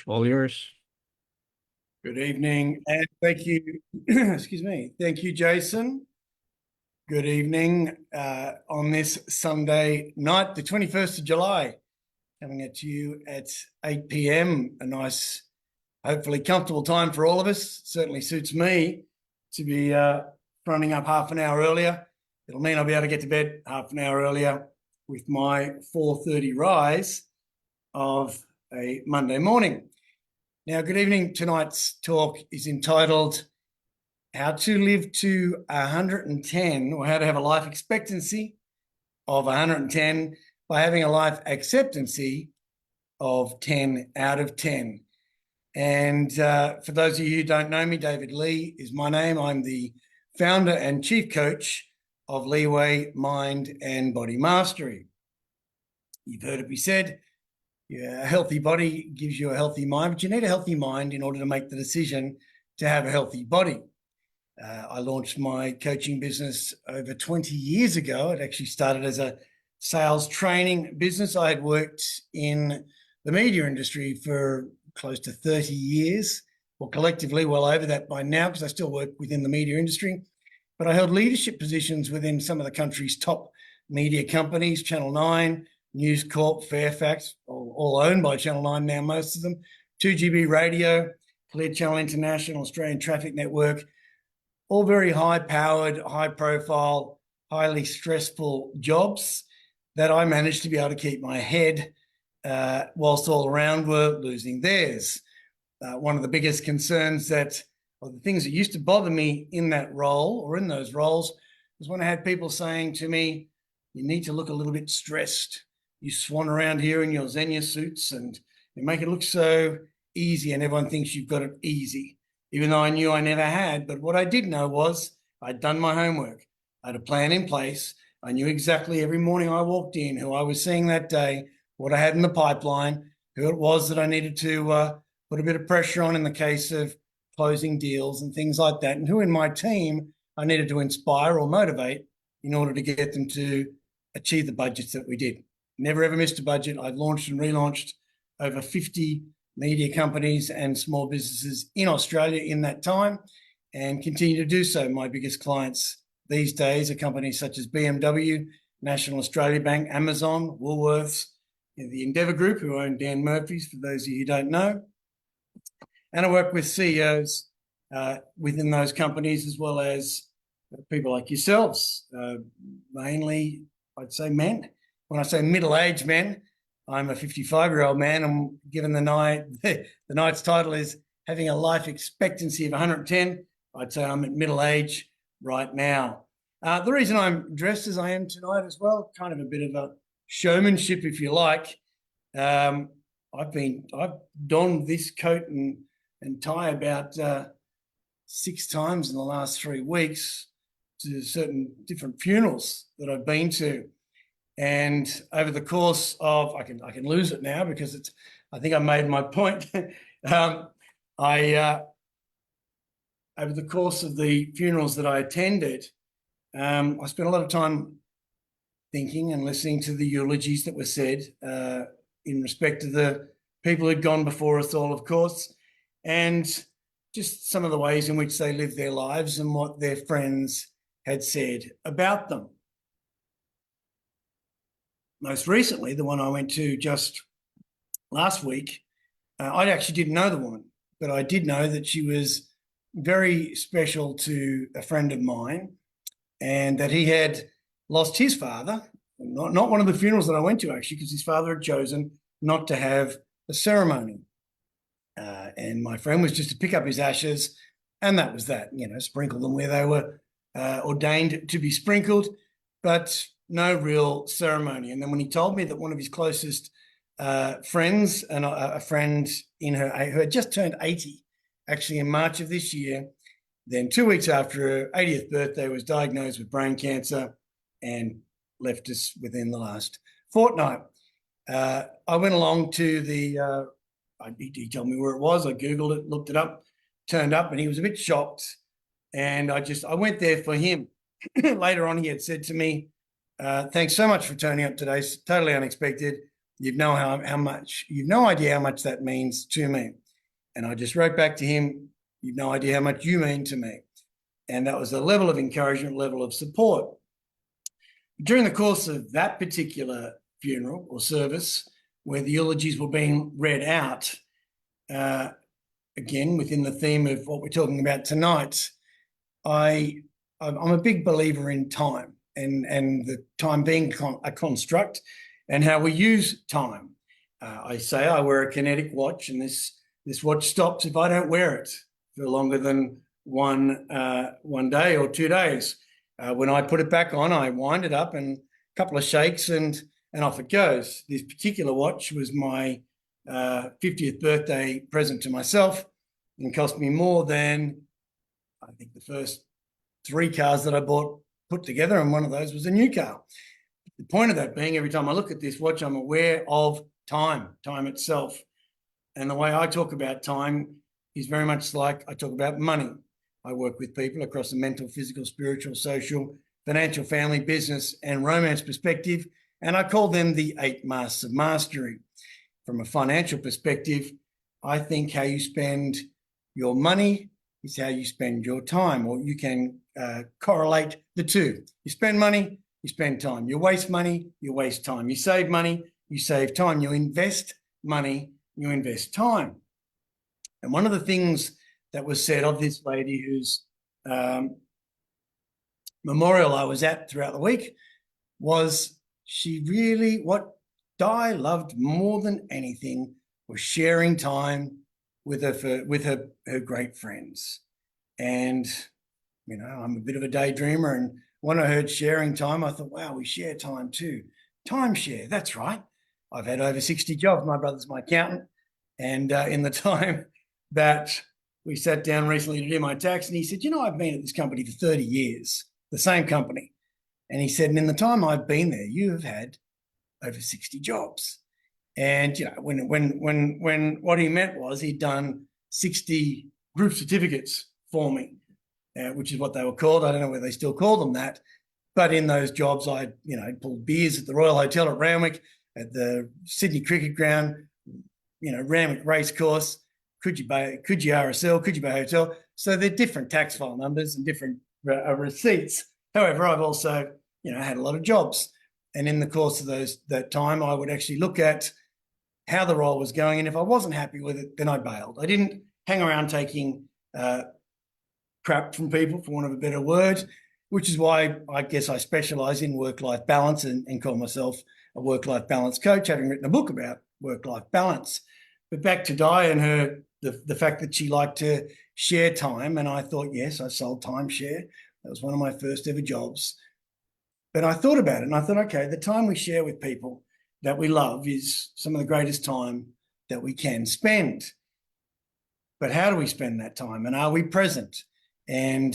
All yours. Good evening, and thank you. Excuse me. Thank you, Jason. Good evening on this Sunday night, the 21st of July, coming at you at 8 p.m. A nice, hopefully comfortable time for all of us. Certainly suits me to be fronting up half an hour earlier. It'll mean I'll be able to get to bed half an hour earlier with my 4:30 rise of a Monday morning. Now, good evening. Tonight's talk is entitled How to Live to 110, or How to Have a Life Expectancy of 110 by having a life acceptancy of 10 out of 10. And for those of you who don't know me, David Lee is my name. I'm the founder and chief coach of Leeway Mind and Body Mastery. You've heard it be said, a healthy body gives you a healthy mind, but you need a healthy mind in order to make the decision to have a healthy body. I launched my coaching business over 20 years ago. It actually started as a sales training business. I had worked in the media industry for close to 30 years, or collectively well over that by now, because I still work within the media industry. But I held leadership positions within some of the country's top media companies, Channel 9, News Corp, Fairfax, all owned by Channel 9 now, most of them, 2GB Radio, Clear Channel International, Australian Traffic Network, all very high-powered, high-profile, highly stressful jobs that I managed to be able to keep my head whilst all around were losing theirs. One of the biggest concerns or the things that used to bother me in that role or in those roles was when I had people saying to me, you need to look a little bit stressed. You swan around here in your Xenia suits and you make it look so easy and everyone thinks you've got it easy, even though I knew I never had. But what I did know was I'd done my homework. I had a plan in place. I knew exactly every morning I walked in who I was seeing that day, what I had in the pipeline, who it was that I needed to put a bit of pressure on in the case of closing deals and things like that, and who in my team I needed to inspire or motivate in order to get them to achieve the budgets that we did. Never ever missed a budget. I've launched and relaunched over 50 media companies and small businesses in Australia in that time and continue to do so. My biggest clients these days are companies such as BMW, National Australia Bank, Amazon, Woolworths, the Endeavour Group, who own Dan Murphy's, for those of you who don't know. And I work with CEOs within those companies, as well as people like yourselves, mainly, I'd say, men. When I say middle-aged men, I'm a 55-year-old man. I'm given the night's title is having a life expectancy of 110. I'd say I'm at middle age right now. The reason I'm dressed as I am tonight as well, kind of a bit of a showmanship, if you like. I've donned this coat and tie about 6 times in the last 3 weeks to certain different funerals that I've been to. And over the course of, I can lose it now because I think I made my point. Over the course of the funerals that I attended, I spent a lot of time thinking and listening to the eulogies that were said in respect to the people who'd gone before us all, of course, and just some of the ways in which they lived their lives and what their friends had said about them. Most recently, the one I went to just last week, I actually didn't know the woman, but I did know that she was very special to a friend of mine and that he had lost his father, not one of the funerals that I went to, actually, because his father had chosen not to have a ceremony. And my friend was just to pick up his ashes, and that was that, sprinkle them where they were ordained to be sprinkled, but no real ceremony. And then when he told me that one of his closest friends, and a friend who had just turned 80, actually in March of this year, then 2 weeks after her 80th birthday, was diagnosed with brain cancer and left us within the last fortnight. I went along to he told me where it was. I Googled it, looked it up, turned up, and he was a bit shocked. And I went there for him. Later on, he had said to me, thanks so much for turning up today. It's totally unexpected. You've no idea how much that means to me. And I just wrote back to him, you've no idea how much you mean to me. And that was a level of encouragement, level of support. During the course of that particular funeral or service, where the eulogies were being read out, again, within the theme of what we're talking about tonight, I'm a big believer in time and the time being a construct and how we use time. I say I wear a kinetic watch, and this watch stops if I don't wear it for longer than one day or 2 days. When I put it back on, I wind it up and a couple of shakes and off it goes. This particular watch was my 50th birthday present to myself and cost me more than, I think, the first 3 cars that I bought put together, and one of those was a new car. The point of that being, every time I look at this watch, I'm aware of time itself. And the way I talk about time is very much like I talk about money. I work with people across the mental, physical, spiritual, social, financial, family, business, and romance perspective, and I call them the 8 masks of mastery. From a financial perspective, I think how you spend your money is how you spend your time, or you can correlate the two. You spend money, you spend time. You waste money, you waste time. You save money, you save time. You invest money, you invest time. And one of the things that was said of this lady whose memorial I was at throughout the week was what Di loved more than anything was sharing time with her great friends. And, I'm a bit of a daydreamer, and when I heard sharing time, I thought, wow, we share time too. Timeshare, that's right. I've had over 60 jobs. My brother's my accountant. And in the time that we sat down recently to do my tax, and he said, I've been at this company for 30 years, the same company. And he said, and in the time I've been there, you have had over 60 jobs. And, when what he meant was he'd done 60 group certificates for me, which is what they were called. I don't know whether they still call them that. But in those jobs, I pulled beers at the Royal Hotel at Randwick, at the Sydney Cricket Ground, Randwick Racecourse, Coogee RSL, Coogee Bay Hotel. So they're different tax file numbers and different receipts. However, I've also, had a lot of jobs. And in the course of that time, I would actually look at how the role was going. And if I wasn't happy with it, then I bailed. I didn't hang around taking crap from people, for want of a better word, which is why I guess I specialize in work-life balance and call myself a work-life balance coach, having written a book about work-life balance. But back to Di and the fact that she liked to share time. And I thought, yes, I sold timeshare. That was one of my first ever jobs. But I thought about it and I thought, okay, the time we share with people that we love is some of the greatest time that we can spend. But how do we spend that time? And are we present? And,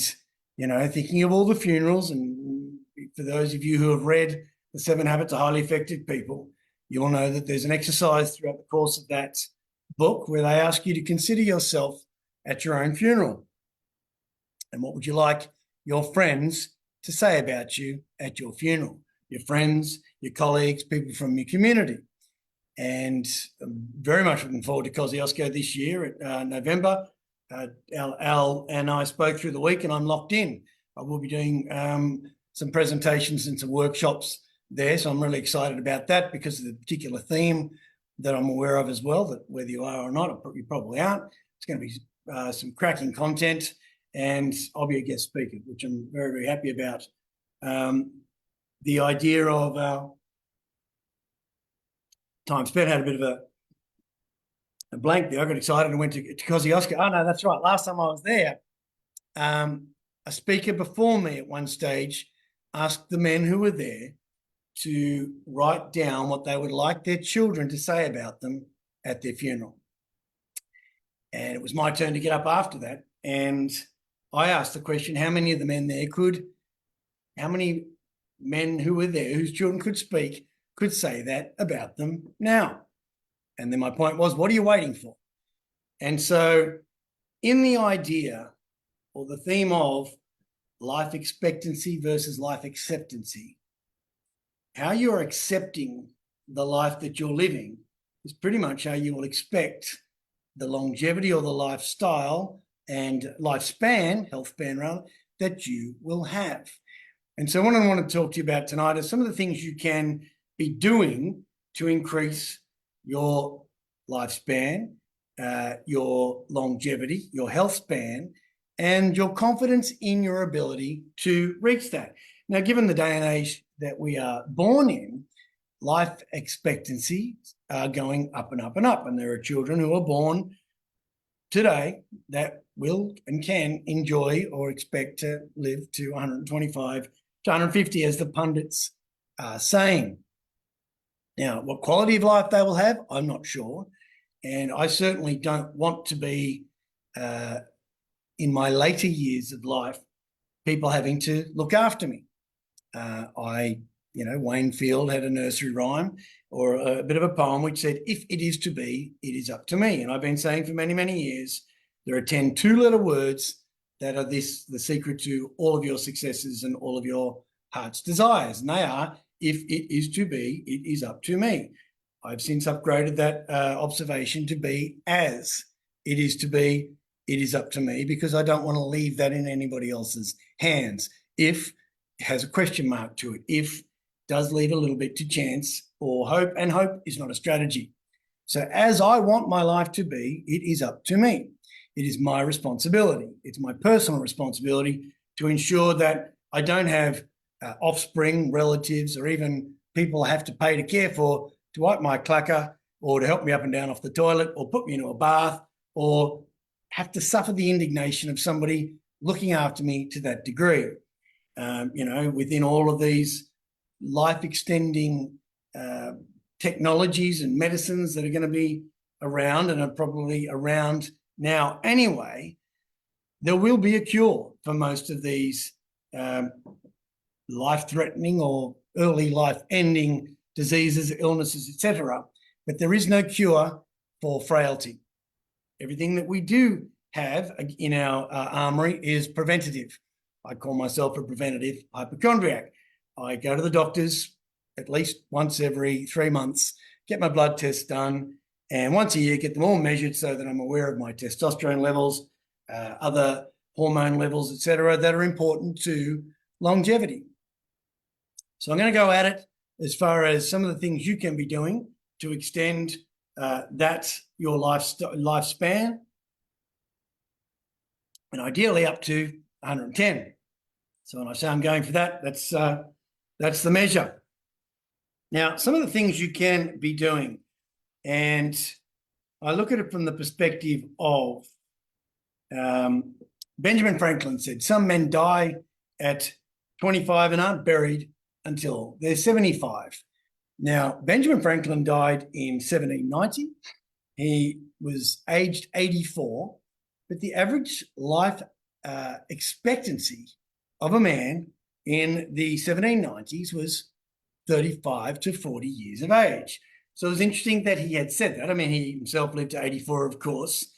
thinking of all the funerals, and for those of you who have read The 7 Habits of Highly Effective People, you'll know that there's an exercise throughout the course of that book where they ask you to consider yourself at your own funeral. And what would you like your friends to say about you at your funeral? Your friends, your colleagues, people from your community. And I'm very much looking forward to Kosciuszko this year at November. Al and I spoke through the week, and I'm locked in. I will be doing some presentations and some workshops there, so I'm really excited about that because of the particular theme that I'm aware of as well, that whether you are or not, you probably aren't. It's going to be some cracking content, and I'll be a guest speaker, which I'm very, very happy about. The idea of time spent had a bit of a blank there. I got excited and went to Kosciuszko. Oh, no, that's right. Last time I was there, a speaker before me at one stage asked the men who were there to write down what they would like their children to say about them at their funeral. And it was my turn to get up after that. And I asked the question, how many of the men there how many men who were there whose children could speak could say that about them now? And then my point was, what are you waiting for? And so in the idea or the theme of life expectancy versus life acceptancy, how you're accepting the life that you're living is pretty much how you will expect the longevity or the lifestyle and lifespan, health span rather, that you will have. And so what I want to talk to you about tonight is some of the things you can be doing to increase your lifespan, your longevity, your health span, and your confidence in your ability to reach that. Now, given the day and age that we are born in, life expectancies are going up and up and up. And there are children who are born today that will and can enjoy or expect to live to 125 to 150, as the pundits are saying. Now, what quality of life they will have, I'm not sure. And I certainly don't want to be, in my later years of life, people having to look after me. Wayne Field had a nursery rhyme or a bit of a poem which said, if it is to be, it is up to me. And I've been saying for many, many years, there are 10 two-letter words that are the secret to all of your successes and all of your heart's desires. And they are, if it is to be, it is up to me. I've since upgraded that observation to be, as it is to be, it is up to me, because I don't want to leave that in anybody else's hands. If has a question mark to it. If does leave a little bit to chance or hope, and hope is not a strategy. So as I want my life to be, it is up to me. It is my responsibility. It's my personal responsibility to ensure that I don't have offspring, relatives, or even people I have to pay to care for to wipe my clacker or to help me up and down off the toilet or put me into a bath or have to suffer the indignation of somebody looking after me to that degree. Within all of these life-extending technologies and medicines that are going to be around and are probably around now anyway, there will be a cure for most of these life-threatening or early life-ending diseases, illnesses, etc. But there is no cure for frailty. Everything that we do have in our armory is preventative. I call myself a preventative hypochondriac. I go to the doctors at least once every 3 months, get my blood tests done, and once a year get them all measured so that I'm aware of my testosterone levels, other hormone levels, etc., that are important to longevity. So I'm going to go at it as far as some of the things you can be doing to extend your lifespan, and ideally up to 110. So when I say I'm going for that, that's the measure. Now, some of the things you can be doing, and I look at it from the perspective of Benjamin Franklin said, some men die at 25 and aren't buried until they're 75. Now, Benjamin Franklin died in 1790. He was aged 84, but the average life expectancy of a man in the 1790s was 35 to 40 years of age. So it was interesting that he had said that. I mean, he himself lived to 84, of course.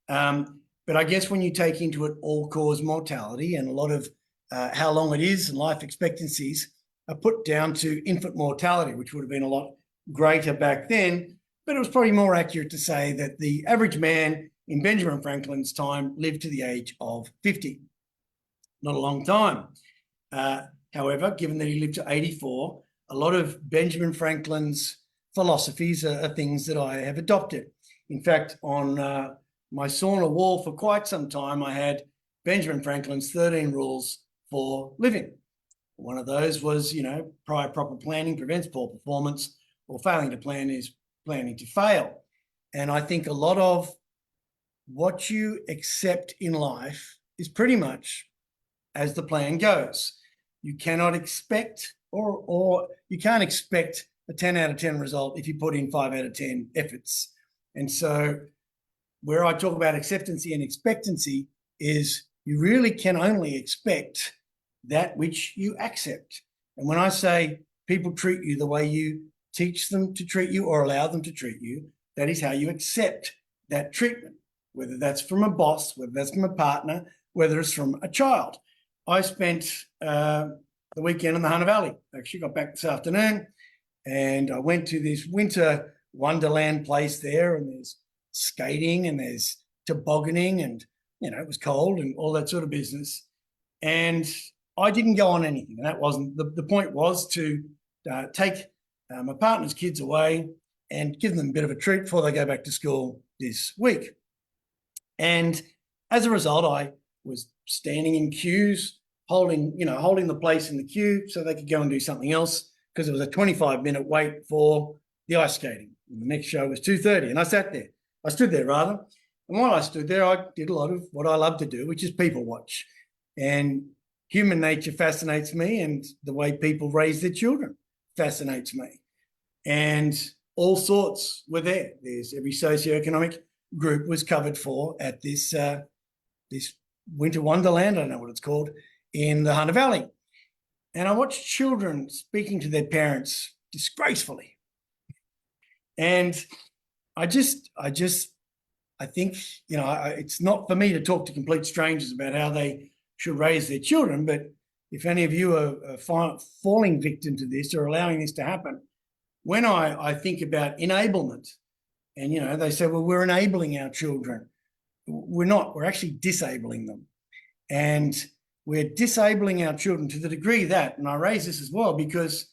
But I guess when you take into it all-cause mortality and a lot of how long it is and life expectancies are put down to infant mortality, which would have been a lot greater back then. But it was probably more accurate to say that the average man in Benjamin Franklin's time lived to the age of 50. Not a long time. However, given that he lived to 84, a lot of Benjamin Franklin's philosophies are things that I have adopted. In fact, on my sauna wall for quite some time, I had Benjamin Franklin's 13 rules for living. One of those was, prior proper planning prevents poor performance, or failing to plan is planning to fail. And I think a lot of what you accept in life is pretty much as the plan goes. You cannot expect or you can't expect a 10 out of 10 result if you put in 5 out of 10 efforts. And so where I talk about acceptancy and expectancy is you really can only expect that which you accept. And when I say people treat you the way you teach them to treat you or allow them to treat you, that is how you accept that treatment, whether that's from a boss, whether that's from a partner, whether it's from a child. I spent the weekend in the Hunter Valley. Actually got back this afternoon. And I went to this winter wonderland place there, and there's skating and there's tobogganing, and it was cold and all that sort of business. And I didn't go on anything, and that wasn't the point. Was to take my partner's kids away and give them a bit of a treat before they go back to school this week. And as a result, I was standing in queues, holding the place in the queue so they could go and do something else, because it was a 25-minute wait for the ice skating. And the next show was 2:30, and I stood there rather. And while I stood there, I did a lot of what I love to do, which is people watch. And human nature fascinates me, and the way people raise their children fascinates me. And all sorts were there. There's every socioeconomic group was covered for at this winter wonderland, I don't know what it's called, in the Hunter Valley. And I watched children speaking to their parents disgracefully. And I think, it's not for me to talk to complete strangers about how they should raise their children, but if any of you are falling victim to this or allowing this to happen, when I think about enablement, and they say, well, we're enabling our children. We're not, we're actually disabling them. And we're disabling our children to the degree that, and I raise this as well, because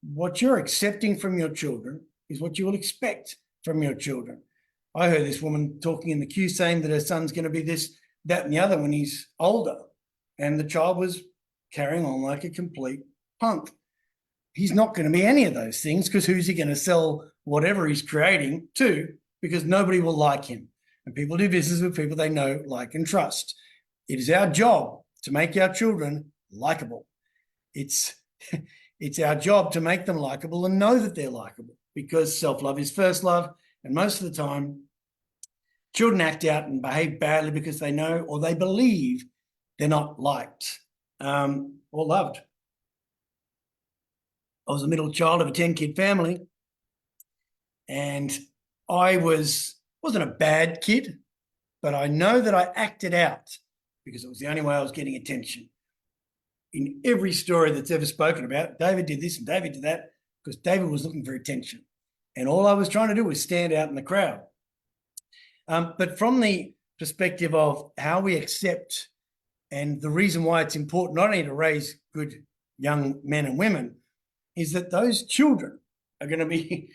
what you're accepting from your children is what you will expect from your children. I heard this woman talking in the queue saying that her son's going to be this, that, and the other when he's older. And the child was carrying on like a complete punk. He's not going to be any of those things, because who's he going to sell whatever he's creating to? Because nobody will like him. And people do business with people they know, like, and trust. It is our job to make our children likable. It's our job to make them likable and know that they're likable, because self-love is first love. And most of the time, children act out and behave badly because they know or they believe they're not liked or loved. I was a middle child of a 10-kid family, and I wasn't a bad kid, but I know that I acted out because it was the only way I was getting attention. In every story that's ever spoken about, David did this and David did that, because David was looking for attention. And all I was trying to do was stand out in the crowd. But from the perspective of how we accept, and the reason why it's important not only to raise good young men and women, is that those children are going to be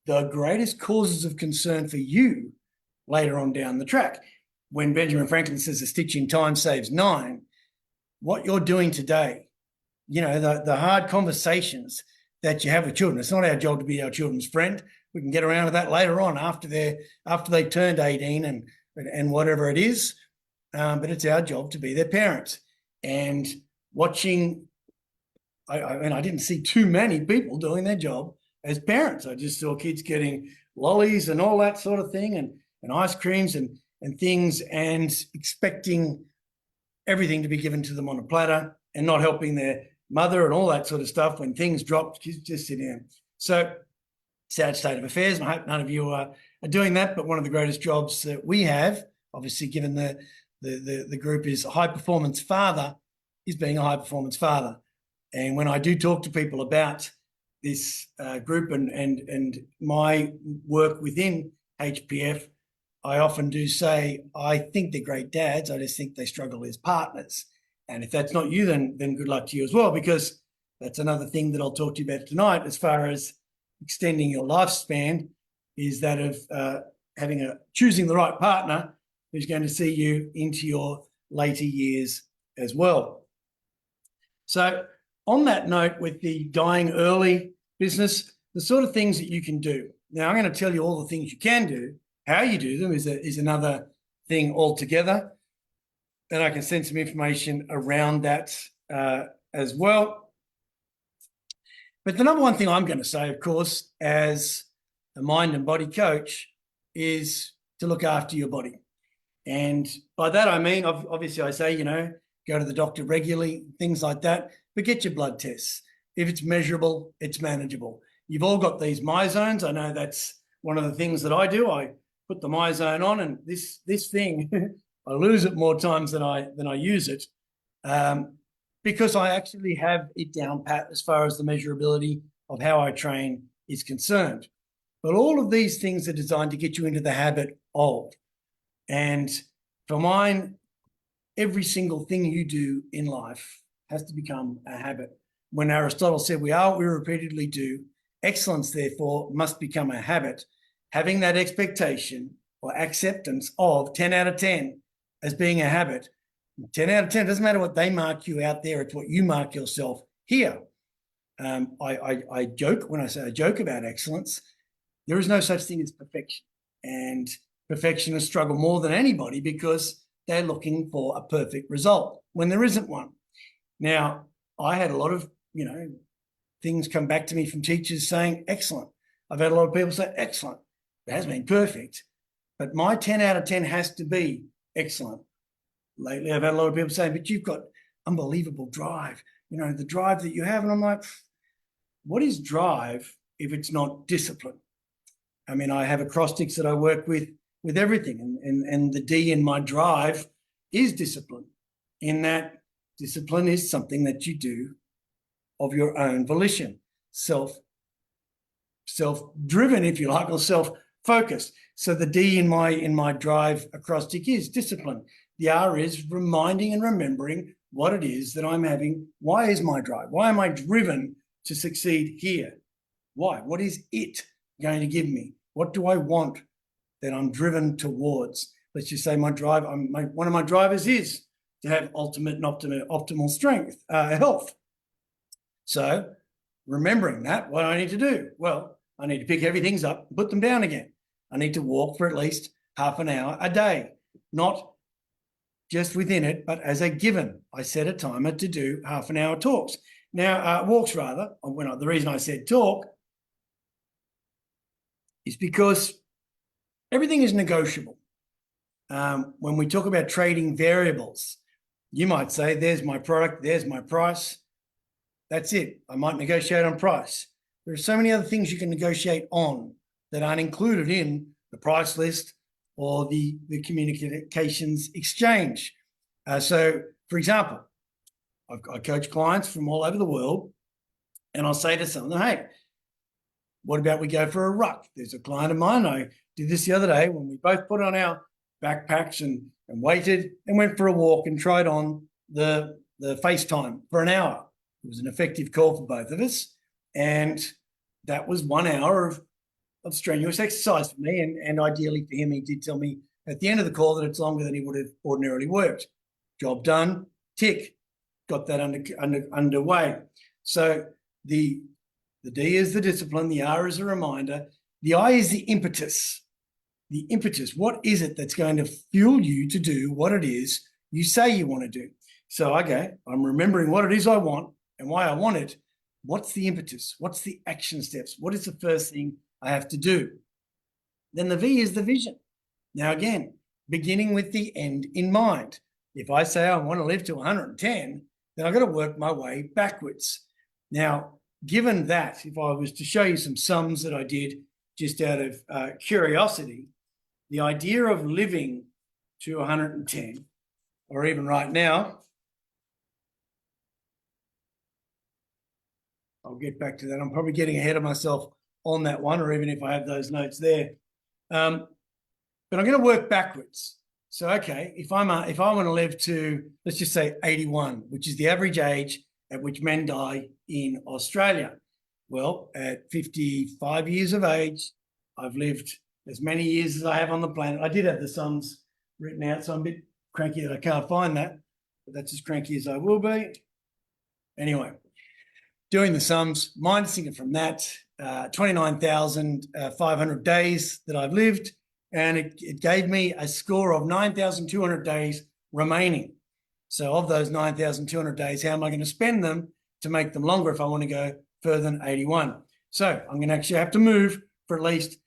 the greatest causes of concern for you later on down the track. When Benjamin Franklin says a stitch in time saves 9, what you're doing today, the hard conversations that you have with children, it's not our job to be our children's friend. We can get around to that later on after they turned 18 and whatever it is, but it's our job to be their parents. And watching, I didn't see too many people doing their job as parents. I just saw kids getting lollies and all that sort of thing, and ice creams and things, and expecting everything to be given to them on a platter, and not helping their mother and all that sort of stuff. When things dropped, kids just sit down. So sad state of affairs, and I hope none of you are doing that. But one of the greatest jobs that we have, obviously given the group is a high performance father, is being a high performance father. And when I do talk to people about this group and my work within HPF, I often do say, I think they're great dads. I just think they struggle as partners. And if that's not you, then good luck to you as well, because that's another thing that I'll talk to you about tonight as far as extending your lifespan, is that of choosing the right partner who's going to see you into your later years as well. So on that note, with the dying early business, the sort of things that you can do. Now, I'm going to tell you all the things you can do. How you do them is another thing altogether. And I can send some information around that as well. But the number one thing I'm going to say, of course, as a mind and body coach, is to look after your body. And by that, I mean, obviously I say, go to the doctor regularly, things like that, but get your blood tests. If it's measurable, it's manageable. You've all got these MyZones. I know that's one of the things that I do. I put the MyZone on, and this thing, I lose it more times than I use it, because I actually have it down pat as far as the measurability of how I train is concerned. But all of these things are designed to get you into the habit of. And for mine, every single thing you do in life has to become a habit. When Aristotle said we are what we repeatedly do, excellence, therefore, must become a habit. Having that expectation or acceptance of 10 out of 10 as being a habit, 10 out of 10, doesn't matter what they mark you out there, it's what you mark yourself here. I joke when I say I joke about excellence. There is no such thing as perfection. And perfectionists struggle more than anybody because they're looking for a perfect result when there isn't one. Now, I had a lot of, things come back to me from teachers saying excellent. I've had a lot of people say excellent. It hasn't been perfect, but my 10 out of 10 has to be excellent. Lately, I've had a lot of people saying, but you've got unbelievable drive, the drive that you have. And I'm like, what is drive if it's not discipline? I mean, I have acrostics that I work with everything. And the D in my drive is discipline, in that discipline is something that you do of your own volition, self-driven, if you like, or self-focused. So the D in my drive acrostic is discipline. The R is reminding and remembering what it is that I'm having. Why is my drive? Why am I driven to succeed here? Why? What is it going to give me? What do I want that I'm driven towards? Let's just say my drive, one of my drivers is to have ultimate and optimal strength, health. So remembering that, what do I need to do? Well, I need to pick everything up and put them down again. I need to walk for at least half an hour a day, not just within it, but as a given. I set a timer to do half an hour talks. Now, walks rather. The reason I said talk is because everything is negotiable. When we talk about trading variables, you might say, there's my product, there's my price. That's it. I might negotiate on price. There are so many other things you can negotiate on that aren't included in the price list or the communications exchange. So, for example, I coach clients from all over the world, and I'll say to some of them, hey, what about we go for a ruck? There's a client of mine, I did this the other day when we both put on our backpacks and waited and went for a walk and tried on the FaceTime for an hour. It was an effective call for both of us. And that was 1 hour of strenuous exercise for me. And ideally for him, he did tell me at the end of the call that it's longer than he would have ordinarily worked. Job done, tick, got that underway. So the D is the discipline, the R is a reminder, the I is the impetus. The impetus, what is it that's going to fuel you to do what it is you say you want to do? So, okay, I'm remembering what it is I want and why I want it. What's the impetus? What's the action steps? What is the first thing I have to do? Then the V is the vision. Now, again, beginning with the end in mind. If I say I want to live to 110, then I've got to work my way backwards. Now, given that, if I was to show you some sums that I did just out of curiosity, the idea of living to 110, or even right now, I'll get back to that. I'm probably getting ahead of myself on that one, or even if I have those notes there. But I'm going to work backwards. So, okay, if I want to live to, let's just say 81, which is the average age at which men die in Australia. Well, at 55 years of age, I've lived as many years as I have on the planet. I did have the sums written out, so I'm a bit cranky that I can't find that, but that's as cranky as I will be. Anyway, doing the sums, minusing it from that, 29,500 days that I've lived, and it gave me a score of 9,200 days remaining. So of those 9,200 days, how am I going to spend them to make them longer if I want to go further than 81? So I'm going to actually have to move for at least,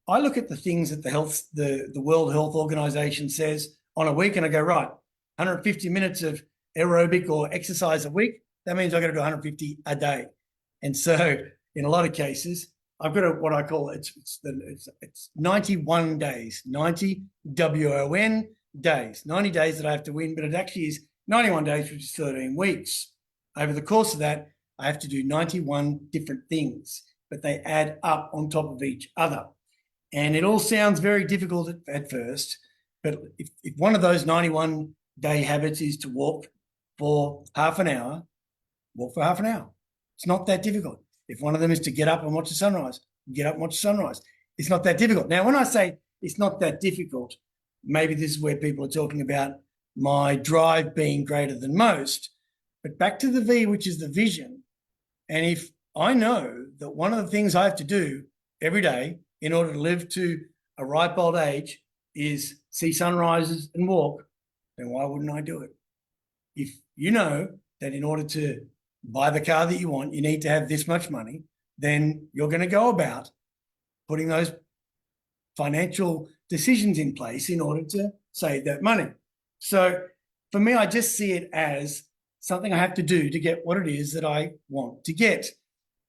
I look at the things that the World Health Organization says on a week, and I go, right, 150 minutes of aerobic or exercise a week, that means I've got to do 150 a day. And so in a lot of cases, I've got what I call it's 91 days, 90 WON days, 90 days that I have to win, but it actually is 91 days, which is 13 weeks. over the course of that, I have to do 91 different things, but they add up on top of each other. And it all sounds very difficult at first, but if one of those 91-day habits is to walk for half an hour, walk for half an hour. It's not that difficult. If one of them is to get up and watch the sunrise, get up and watch the sunrise. It's not that difficult. Now, when I say it's not that difficult, maybe this is where people are talking about my drive being greater than most. But back to the V, which is the vision. And if I know that one of the things I have to do every day in order to live to a ripe old age is see sunrises and walk, then why wouldn't I do it? If you know that in order to buy the car that you want, you need to have this much money, then you're going to go about putting those financial decisions in place in order to save that money. So for me, I just see it as something I have to do to get what it is that I want to get.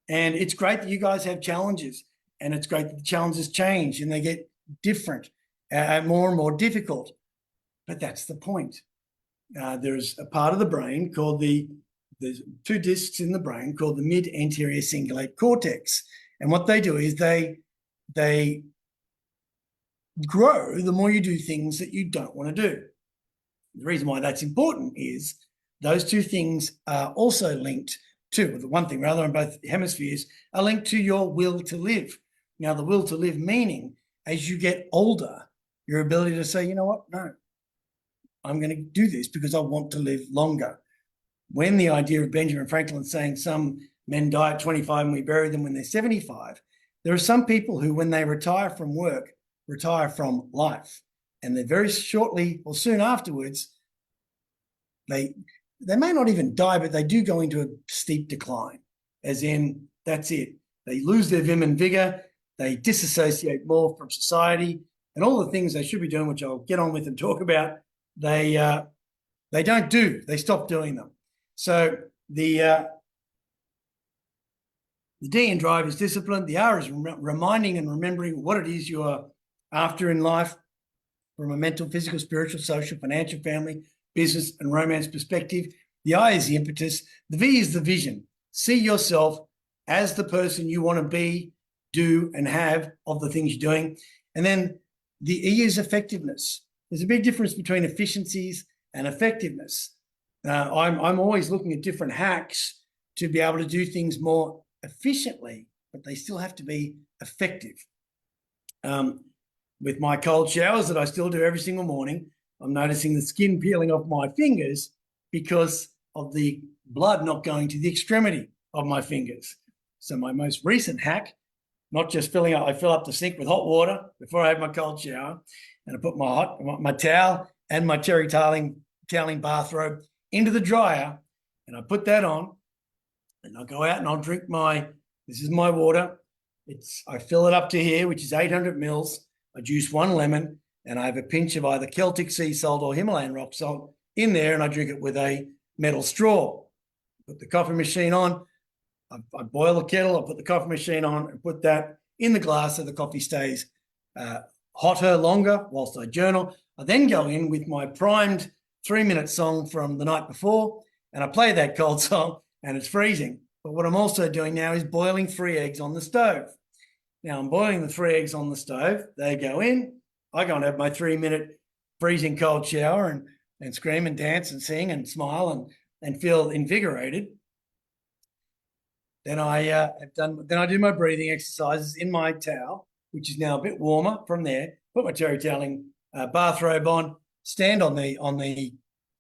And it's great that you guys have challenges, and it's great that the challenges change and they get different, more and more difficult. But that's the point. There's a part of the brain called there's two discs in the brain called the mid-anterior cingulate cortex. And what they do is they grow the more you do things that you don't want to do. The reason why that's important is those two things are also linked to, the one thing rather, in both hemispheres, are linked to your will to live. Now, the will to live meaning as you get older, your ability to say, you know what, no, I'm going to do this because I want to live longer. When the idea of Benjamin Franklin saying some men die at 25 and we bury them when they're 75, there are some people who, when they retire from work, retire from life. And they're very shortly or soon afterwards, they may not even die, but they do go into a steep decline, as in, that's it. They lose their vim and vigor, they disassociate more from society, and all the things they should be doing, which I'll get on with and talk about, they don't do. They stop doing them. So the D in drive is discipline. The R is reminding and remembering what it is you are after in life from a mental, physical, spiritual, social, financial, family, business, and romance perspective. The I is the impetus. The V is the vision. See yourself as the person you want to be, do, and have of the things you're doing. And then the E is effectiveness. There's a big difference between efficiencies and effectiveness. I'm always looking at different hacks to be able to do things more efficiently, but they still have to be effective. With my cold showers that I still do every single morning, I'm noticing the skin peeling off my fingers because of the blood not going to the extremity of my fingers. So my most recent hack, not just filling up, I fill up the sink with hot water before I have my cold shower, and I put my towel and my terry toweling bathrobe into the dryer, and I put that on, and I'll go out and I'll drink this is my water. I fill it up to here, which is 800 mils. I juice one lemon, and I have a pinch of either Celtic sea salt or Himalayan rock salt in there, and I drink it with a metal straw. Put the coffee machine on. I boil the kettle, I put the coffee machine on and put that in the glass so the coffee stays hotter longer whilst I journal. I then go in with my primed 3-minute song from the night before, and I play that cold song, and it's freezing. But what I'm also doing now is boiling 3 eggs on the stove. Now, I'm boiling the 3 eggs on the stove. They go in. I go and have my 3-minute freezing cold shower and scream and dance and sing and smile and feel invigorated. Then I do my breathing exercises in my towel, which is now a bit warmer from there. Put my terry toweling bathrobe on, stand on the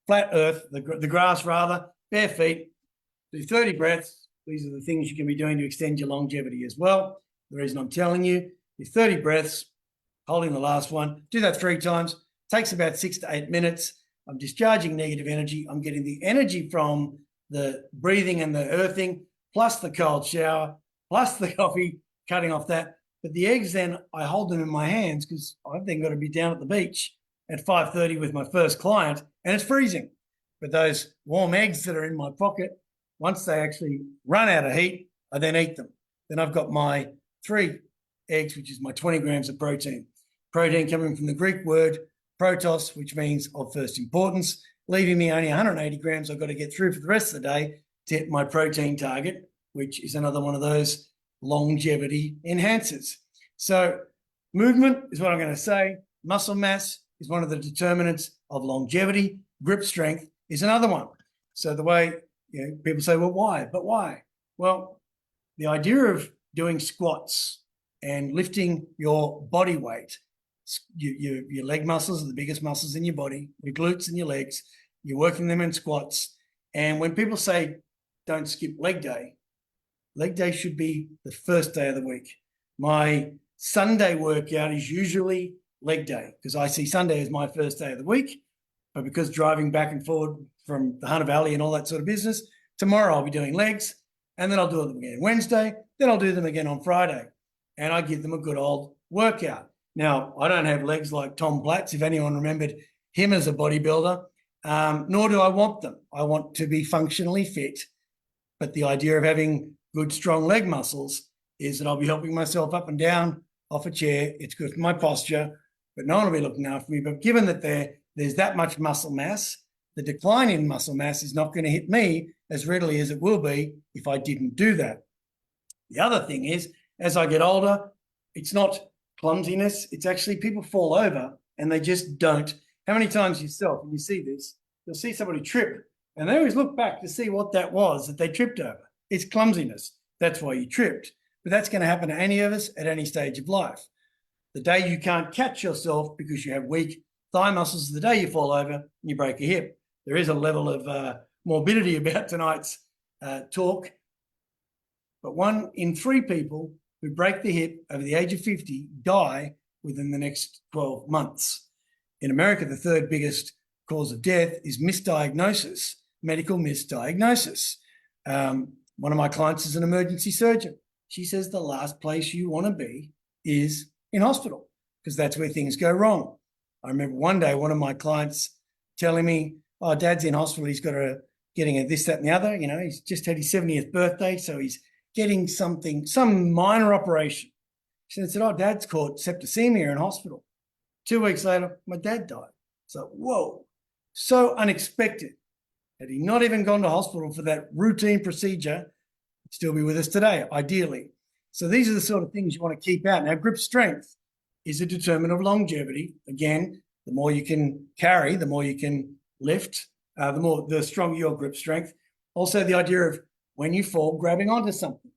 flat earth, the grass rather, bare feet, do 30 breaths. These are the things you can be doing to extend your longevity as well. The reason I'm telling you, do 30 breaths, holding the last one, do that 3 times, takes about 6 to 8 minutes. I'm discharging negative energy. I'm getting the energy from the breathing and the earthing, plus the cold shower, plus the coffee, cutting off that. But the eggs then, I hold them in my hands because I've then got to be down at the beach at 5:30 with my first client, and it's freezing. But those warm eggs that are in my pocket, once they actually run out of heat, I then eat them. Then I've got my 3 eggs, which is my 20 grams of protein. Protein coming from the Greek word protos, which means of first importance, leaving me only 180 grams I've got to get through for the rest of the day to hit my protein target, which is another one of those longevity enhancers. So movement is what I'm going to say. Muscle mass is one of the determinants of longevity. Grip strength is another one. So the way people say, well, why? But why? Well, the idea of doing squats and lifting your body weight, your leg muscles are the biggest muscles in your body, your glutes and your legs, you're working them in squats. And when people say don't skip leg day should be the first day of the week. My Sunday workout is usually leg day because I see Sunday as my first day of the week. But because driving back and forward from the Hunter Valley and all that sort of business, tomorrow I'll be doing legs, and then I'll do them again Wednesday, then I'll do them again on Friday. And I give them a good old workout. Now, I don't have legs like Tom Platz, if anyone remembered him as a bodybuilder, nor do I want them. I want to be functionally fit. But the idea of having good, strong leg muscles is that I'll be helping myself up and down off a chair. It's good for my posture, but no one will be looking after me. But given that there's that much muscle mass, the decline in muscle mass is not going to hit me as readily as it will be if I didn't do that. The other thing is, as I get older, it's not clumsiness. It's actually people fall over and they just don't. How many times yourself, when you see this, you'll see somebody trip and they always look back to see what that was that they tripped over. It's clumsiness. That's why you tripped. But that's going to happen to any of us at any stage of life. The day you can't catch yourself because you have weak thigh muscles is the day you fall over and you break a hip. There is a level of morbidity about tonight's talk. But 1 in 3 people who break the hip over the age of 50 die within the next 12 months. In America, the third biggest cause of death is misdiagnosis, medical misdiagnosis. One of my clients is an emergency surgeon. She says the last place you want to be is in hospital because that's where things go wrong. I remember one day one of my clients telling me, oh, Dad's in hospital. He's getting a this, that, and the other. He's just had his 70th birthday, so he's getting some minor operation. She said, oh, Dad's caught septicemia in hospital. 2 weeks later, my dad died. So, whoa, so unexpected. Had he not even gone to hospital for that routine procedure, he'd still be with us today, ideally. So these are the sort of things you want to keep out. Now, grip strength is a determinant of longevity. Again, the more you can carry, the more you can lift, the stronger your grip strength. Also, the idea of when you fall, grabbing onto something,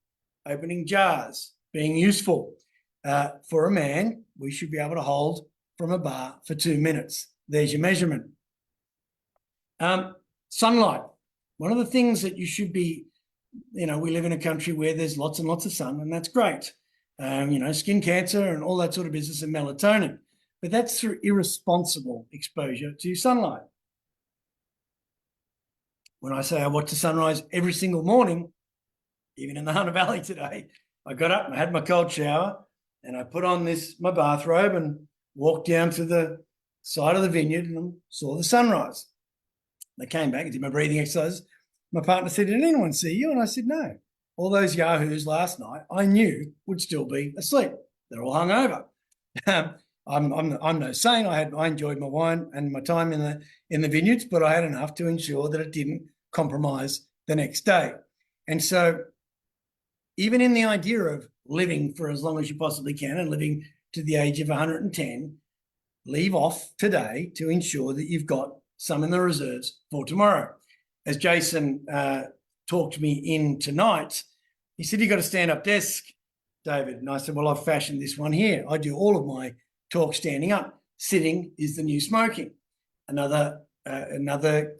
opening jars, being useful. For a man, we should be able to hold from a bar for 2 minutes. There's your measurement. Sunlight. One of the things that you should be, we live in a country where there's lots and lots of sun, and that's great. Skin cancer and all that sort of business and melatonin. But that's through irresponsible exposure to sunlight. When I say I watch the sunrise every single morning, even in the Hunter Valley today, I got up and I had my cold shower and I put on my bathrobe and walked down to the side of the vineyard and saw the sunrise. I came back and did my breathing exercises. My partner said, did anyone see you? And I said, no. All those yahoos last night I knew would still be asleep. They're all hungover. I'm no saint. I enjoyed my wine and my time in the vineyards, but I had enough to ensure that it didn't compromise the next day. And so even in the idea of living for as long as you possibly can and living to the age of 110, leave off today to ensure that you've got some in the reserves for tomorrow. As Jason talked me in tonight, he said, you've got a stand-up desk, David. And I said, well, I've fashioned this one here. I do all of my talk standing up. Sitting is the new smoking. Another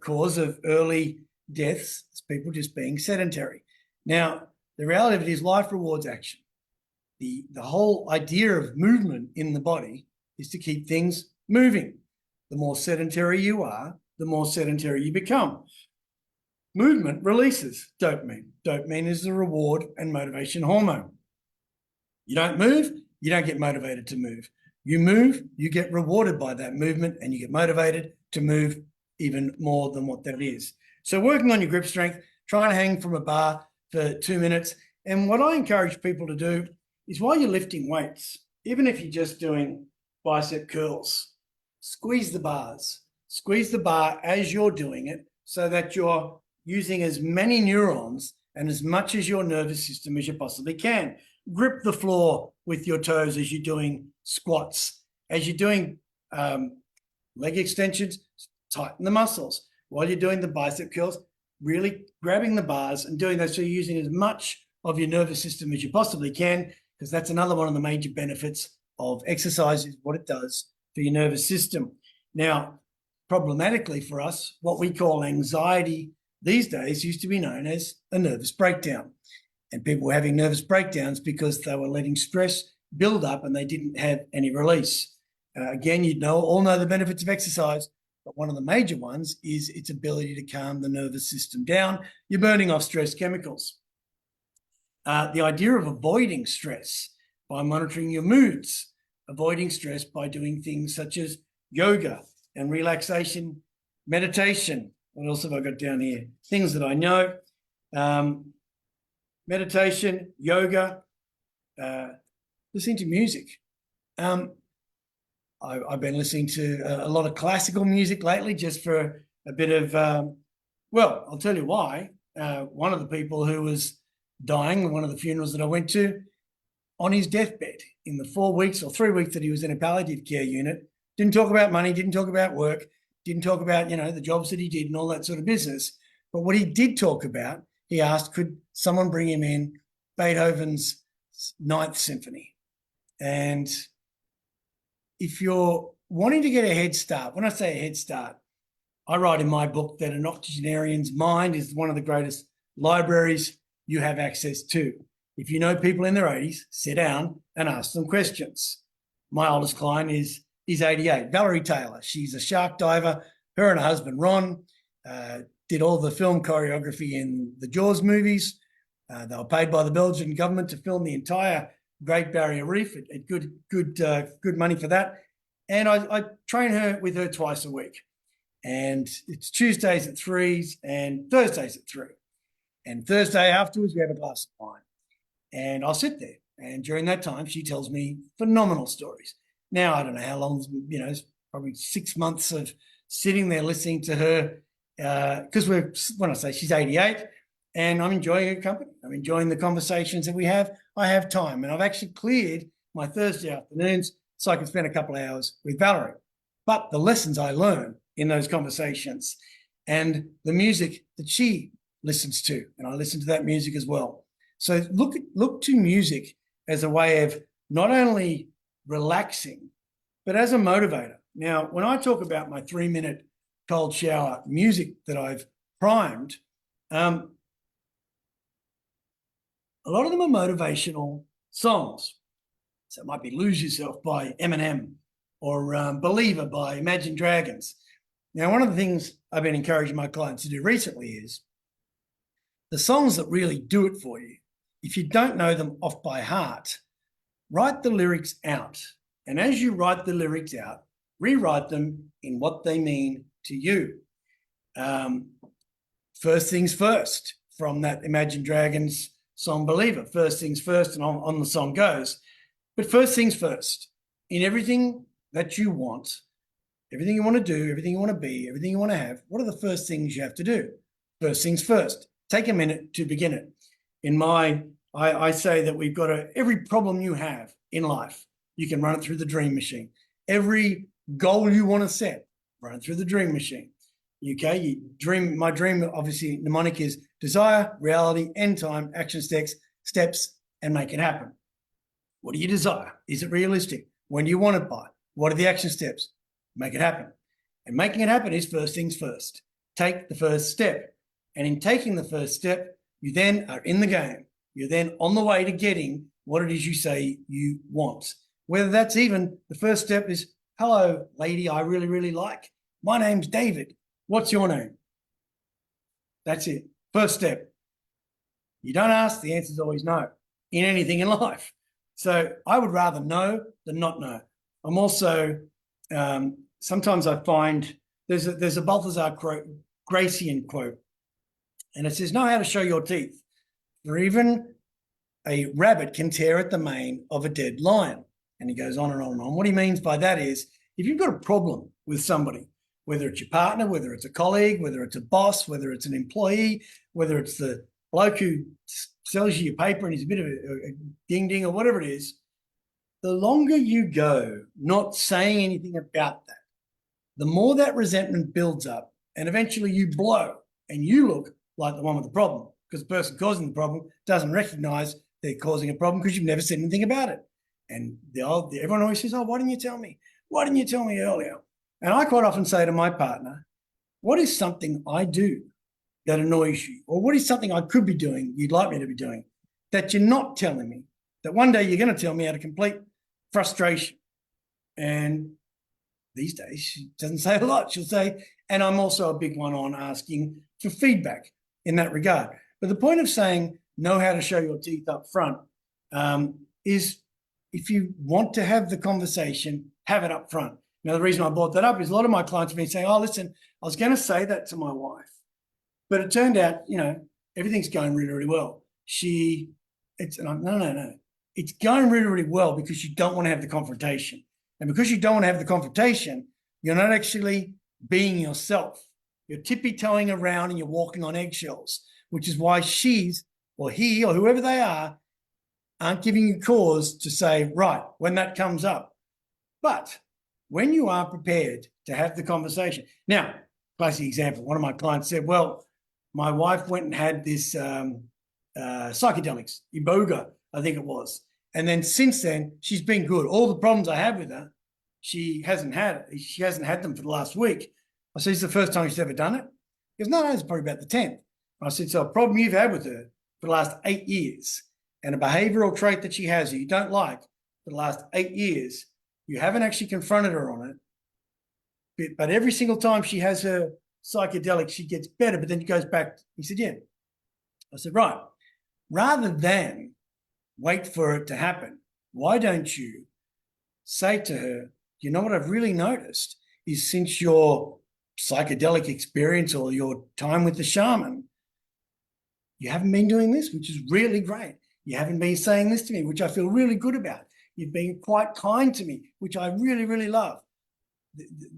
cause of early deaths is people just being sedentary. Now, the reality of it is life rewards action. The whole idea of movement in the body is to keep things moving. The more sedentary you are, the more sedentary you become. Movement releases dopamine. Dopamine is the reward and motivation hormone. You don't move, you don't get motivated to move. You move, you get rewarded by that movement and you get motivated to move even more than what that is. So working on your grip strength, try and hang from a bar for 2 minutes. And what I encourage people to do is while you're lifting weights, even if you're just doing bicep curls, squeeze the bars. Squeeze the bar as you're doing it so that your using as many neurons and as much as your nervous system as you possibly can. Grip the floor with your toes as you're doing squats. As you're doing leg extensions, tighten the muscles. While you're doing the bicep curls, really grabbing the bars and doing those. So you're using as much of your nervous system as you possibly can, because that's another one of the major benefits of exercise, is what it does for your nervous system. Now, problematically for us, what we call anxiety these days used to be known as a nervous breakdown. And people were having nervous breakdowns because they were letting stress build up and they didn't have any release. Again, all know the benefits of exercise, but one of the major ones is its ability to calm the nervous system down. You're burning off stress chemicals. The idea of avoiding stress by monitoring your moods, avoiding stress by doing things such as yoga and relaxation, meditation. What else have I got down here? Things that I know. Meditation, yoga, listening to music. I've been listening to a lot of classical music lately, just for a bit of, well, I'll tell you why. One of the people who was dying, one of the funerals that I went to, on his deathbed in the 4 weeks or 3 weeks that he was in a palliative care unit, didn't talk about money, didn't talk about work, didn't talk about, the jobs that he did and all that sort of business. But what he did talk about, he asked, could someone bring him in Beethoven's Ninth Symphony? And if you're wanting to get a head start, when I say a head start, I write in my book that an octogenarian's mind is one of the greatest libraries you have access to. If you know people in their 80s, sit down and ask them questions. My oldest client is 88, Valerie Taylor. She's a shark diver. Her and her husband, Ron, did all the film choreography in the Jaws movies. They were paid by the Belgian government to film the entire Great Barrier Reef at good money for that. And I train with her twice a week. And it's Tuesdays at 3 and Thursdays at 3. And Thursday afterwards, we have a glass of wine. And I'll sit there. And during that time, she tells me phenomenal stories. Now, I don't know how long, it's probably 6 months of sitting there listening to her, because when I say she's 88, and I'm enjoying her company. I'm enjoying the conversations that we have. I have time, and I've actually cleared my Thursday afternoons so I can spend a couple of hours with Valerie. But the lessons I learn in those conversations and the music that she listens to, and I listen to that music as well. So look to music as a way of not only relaxing, but as a motivator. Now, when I talk about my 3-minute cold shower music that I've primed, a lot of them are motivational songs. So it might be Lose Yourself by Eminem or Believer by Imagine Dragons. Now, one of the things I've been encouraging my clients to do recently is the songs that really do it for you. If you don't know them off by heart, write the lyrics out. And as you write the lyrics out, rewrite them in what they mean to you. First things first, from that Imagine Dragons song Believer. First things first, and on the song goes. But first things first, in everything that you want, everything you want to do, everything you want to be, everything you want to have, what are the first things you have to do? First things first. Take a minute to begin it. I say that we've got every problem you have in life, you can run it through the dream machine. Every goal you want to set, run it through the dream machine. Okay, my dream, obviously, mnemonic is desire, reality, end time, action steps, and make it happen. What do you desire? Is it realistic? When do you want it by? What are the action steps? Make it happen. And making it happen is first things first. Take the first step. And in taking the first step, you then are in the game. You're then on the way to getting what it is you say you want. Whether that's even the first step is, hello, lady I really, really like. My name's David. What's your name? That's it. First step. You don't ask, the answer is always no in anything in life. So I would rather know than not know. I'm also, sometimes I find there's a Balthazar Gracian quote, and it says, know how to show your teeth, for even a rabbit can tear at the mane of a dead lion. And he goes on and on and on. What he means by that is, if you've got a problem with somebody, whether it's your partner, whether it's a colleague, whether it's a boss, whether it's an employee, whether it's the bloke who sells you your paper and he's a bit of a ding-ding or whatever it is, the longer you go not saying anything about that, the more that resentment builds up, and eventually you blow and you look like the one with the problem, because the person causing the problem doesn't recognize they're causing a problem because you've never said anything about it. And everyone always says, oh, why didn't you tell me? Why didn't you tell me earlier? And I quite often say to my partner, what is something I do that annoys you? Or what is something I could be doing you'd like me to be doing that you're not telling me, that one day you're going to tell me out of complete frustration? And these days, she doesn't say a lot. She'll say, and I'm also a big one on asking for feedback in that regard. But the point of saying know how to show your teeth up front is if you want to have the conversation, have it up front. Now, the reason I brought that up is a lot of my clients have been saying, oh, listen, I was going to say that to my wife, but it turned out, everything's going really, really well. No. It's going really, really well because you don't want to have the confrontation. And because you don't want to have the confrontation, you're not actually being yourself. You're tippy-toeing around and you're walking on eggshells, which is why she's or he or whoever they are aren't giving you cause to say, right, when that comes up. But when you are prepared to have the conversation. Now, classic example, one of my clients said, well, my wife went and had this psychedelics, Iboga, I think it was. And then since then, she's been good. All the problems I have with her, she hasn't had it. She hasn't had them for the last week. I said, it's the first time she's ever done it. He goes, no, it's probably about the 10th. I said, so a problem you've had with her for the last 8 years and a behavioral trait that she has that you don't like for the last 8 years, you haven't actually confronted her on it. But every single time she has her psychedelic, she gets better, but then she goes back. He said, yeah. I said, right. Rather than wait for it to happen, why don't you say to her, you know what I've really noticed is since your psychedelic experience or your time with the shaman, you haven't been doing this, which is really great. You haven't been saying this to me, which I feel really good about. You've been quite kind to me, which I really, really love.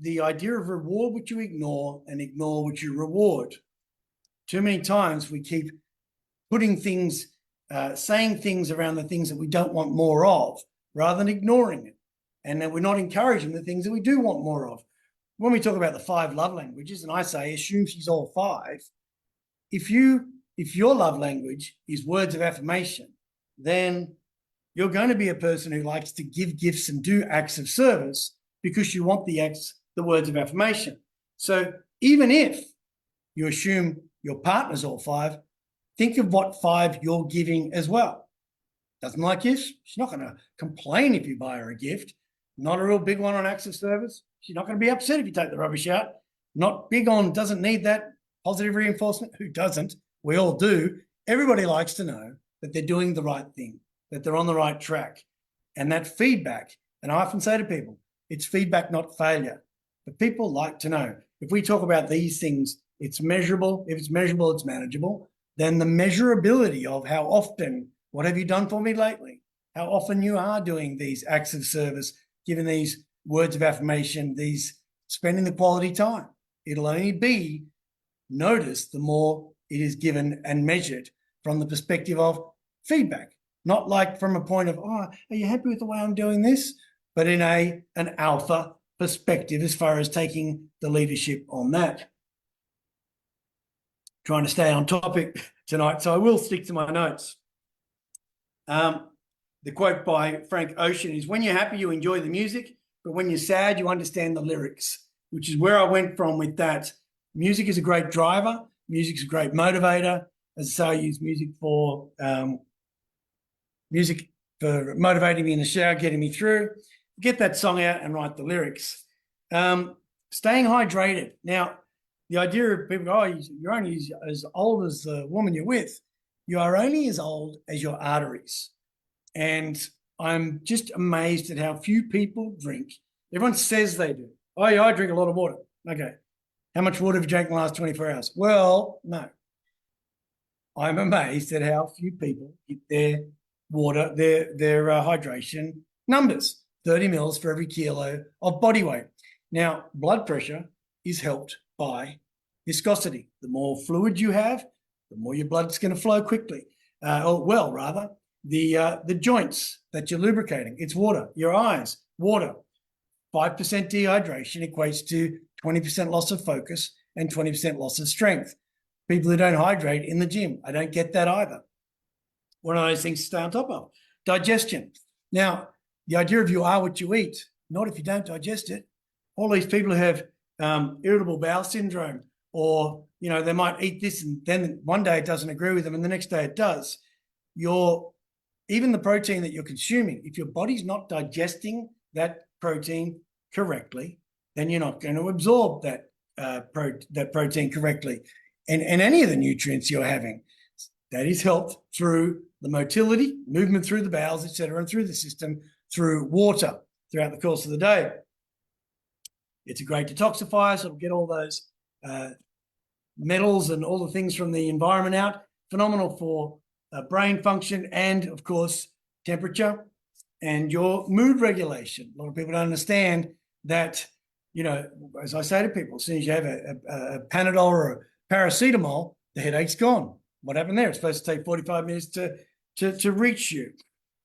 The idea of reward what you ignore and ignore what you reward. Too many times we keep putting things, saying things around the things that we don't want more of, rather than ignoring it. And that we're not encouraging the things that we do want more of. When we talk about the 5 love languages, and I say, assume she's all 5, if your love language is words of affirmation, then you're going to be a person who likes to give gifts and do acts of service because you want the words of affirmation. So even if you assume your partner's all 5, think of what 5 you're giving as well. Doesn't like gifts? She's not going to complain if you buy her a gift. Not a real big one on acts of service. She's not going to be upset if you take the rubbish out. Not big on doesn't need that positive reinforcement. Who doesn't? We all do. Everybody likes to know that they're doing the right thing, that they're on the right track. And that feedback, and I often say to people, it's feedback, not failure. But people like to know. If we talk about these things, it's measurable. If it's measurable, it's manageable. Then the measurability of how often, what have you done for me lately? How often you are doing these acts of service, giving these words of affirmation, these spending the quality time. It'll only be noticed the more it is given and measured from the perspective of feedback, not like from a point of, oh, are you happy with the way I'm doing this? But in an alpha perspective as far as taking the leadership on that. Trying to stay on topic tonight, so I will stick to my notes. The quote by Frank Ocean is, when you're happy, you enjoy the music, but when you're sad, you understand the lyrics, which is where I went from with that. Music is a great driver. Music is a great motivator. As I say, I use music for motivating me in the shower, getting me through. Get that song out and write the lyrics. Staying hydrated. Now, the idea of people go, oh, you're only as old as the woman you're with. You are only as old as your arteries. And I'm just amazed at how few people drink. Everyone says they do. Oh, yeah, I drink a lot of water. Okay. How much water have you drank in the last 24 hours? Well, no. I'm amazed at how few people hit their water, their hydration numbers. 30 mils for every kilo of body weight. Now, blood pressure is helped by viscosity. The more fluid you have, the more your blood's going to flow quickly, rather. The joints that you're lubricating, it's water. Your eyes, water. 5% dehydration equates to 20% loss of focus and 20% loss of strength. People who don't hydrate in the gym, I don't get that either. One of those things to stay on top of. Digestion. Now, the idea of you are what you eat, not if you don't digest it. All these people who have irritable bowel syndrome, or they might eat this and then one day it doesn't agree with them and the next day it does. Even the protein that you're consuming, if your body's not digesting that protein correctly, then you're not going to absorb that protein correctly. And any of the nutrients you're having, that is helped through the motility, movement through the bowels, etc., and through the system, through water throughout the course of the day. It's a great detoxifier, so it'll get all those metals and all the things from the environment out. Phenomenal for brain function and, of course, temperature and your mood regulation. A lot of people don't understand that, as I say to people, as soon as you have a Panadol or a paracetamol, the headache's gone. What happened there? It's supposed to take 45 minutes to reach you.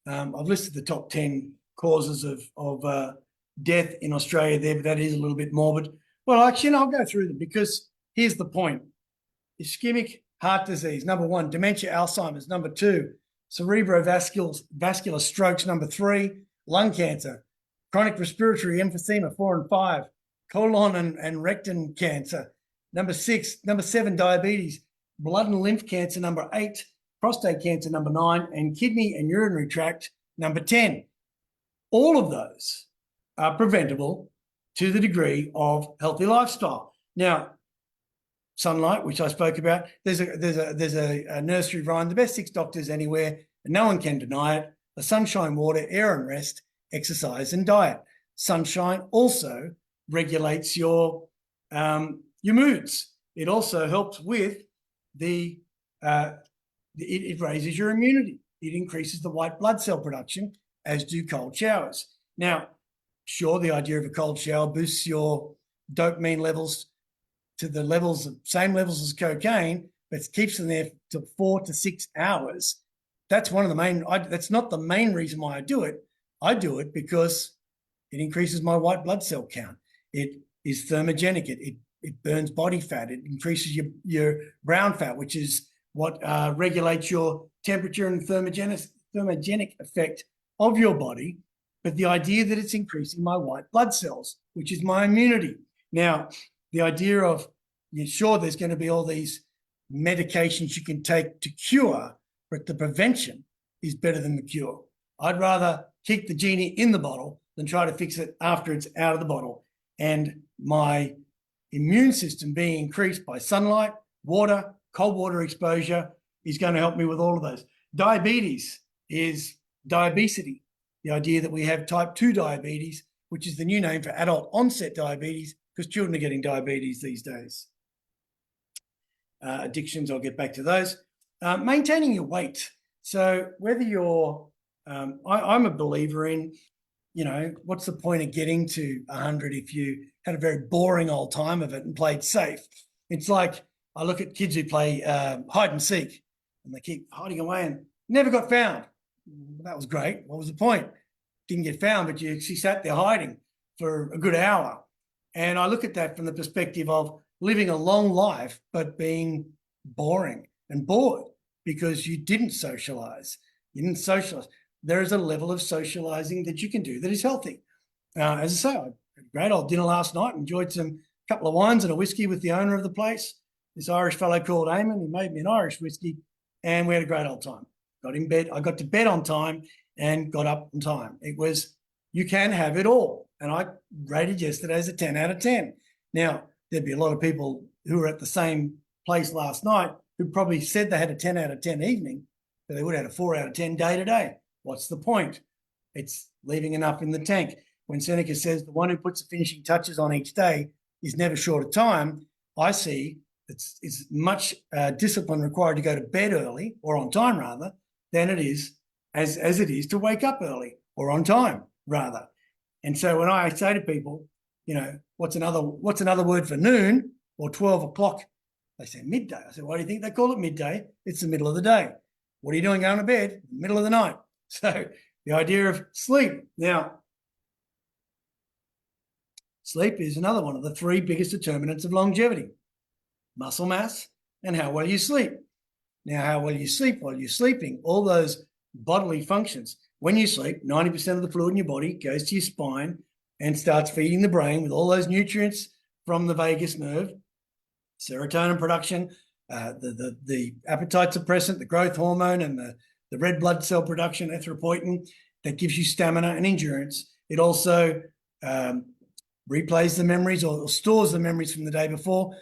I've listed the top 10 causes of death in Australia there, but that is a little bit morbid. Well, actually, I'll go through them because here's the point. Ischemic heart disease, number 1. Dementia, Alzheimer's, number 2. Cerebrovascular strokes, number 3. Lung cancer. Chronic respiratory emphysema, 4 and 5. Colon and rectum cancer, number 6. Number 7, diabetes. Blood and lymph cancer, number 8. Prostate cancer, number 9. And kidney and urinary tract, number 10. All of those are preventable to the degree of healthy lifestyle. Now, sunlight, which I spoke about, there's a nursery rhyme, the best 6 doctors anywhere, and no one can deny it. The sunshine, water, air and rest, exercise and diet. Sunshine also regulates your moods. It also helps with it raises your immunity. It increases the white blood cell production, as do cold showers. Now, sure, the idea of a cold shower boosts your dopamine levels to the same levels as cocaine, but it keeps them there to 4 to 6 hours. That's one of the main. That's not the main reason why I do it. I do it because it increases my white blood cell count. It is thermogenic. It burns body fat. It increases your brown fat, which is what regulates your temperature and thermogenic effect of your body. But the idea that it's increasing my white blood cells, which is my immunity. Now, the idea of, sure, there's going to be all these medications you can take to cure, but the prevention is better than the cure. I'd rather keep the genie in the bottle than try to fix it after it's out of the bottle. And my immune system being increased by sunlight, water, cold water exposure is going to help me with all of those. Diabetes is diabesity, the idea that we have type 2 diabetes, which is the new name for adult onset diabetes, because children are getting diabetes these days. Addictions, I'll get back to those. Maintaining your weight. So whether you're, I'm a believer in, what's the point of getting to 100 if you had a very boring old time of it and played safe? It's like I look at kids who play hide and seek and they keep hiding away and never got found. That was great. What was the point? Didn't get found, but she sat there hiding for a good hour. And I look at that from the perspective of living a long life, but being boring and bored because you didn't socialize. You didn't socialize. There is a level of socializing that you can do that is healthy. As I say, I had a great old dinner last night, enjoyed some couple of wines and a whiskey with the owner of the place, this Irish fellow called Eamon. He made me an Irish whiskey and we had a great old time. Got in bed. I got to bed on time and got up on time. It was, you can have it all. And I rated yesterday as a 10 out of 10. Now, there'd be a lot of people who were at the same place last night who probably said they had a 10 out of 10 evening, but they would have had a 4 out of 10 day to day. What's the point? It's leaving enough in the tank. When Seneca says the one who puts the finishing touches on each day is never short of time, I see it's much discipline required to go to bed early, or on time rather, than it is as it is to wake up early or on time rather. And so when I say to people, what's another word for noon or 12 o'clock? They say midday. I said, why do you think they call it midday? It's the middle of the day. What are you doing going to bed? Middle of the night. So the idea of sleep. Now, sleep is another one of the three biggest determinants of longevity: muscle mass and how well you sleep. Now, how well you sleep while you're sleeping, all those bodily functions. When you sleep, 90% of the fluid in your body goes to your spine and starts feeding the brain with all those nutrients from the vagus nerve, serotonin production, the appetite suppressant, the growth hormone, and the red blood cell production, erythropoietin, that gives you stamina and endurance. It also replays the memories or stores the memories from the day before.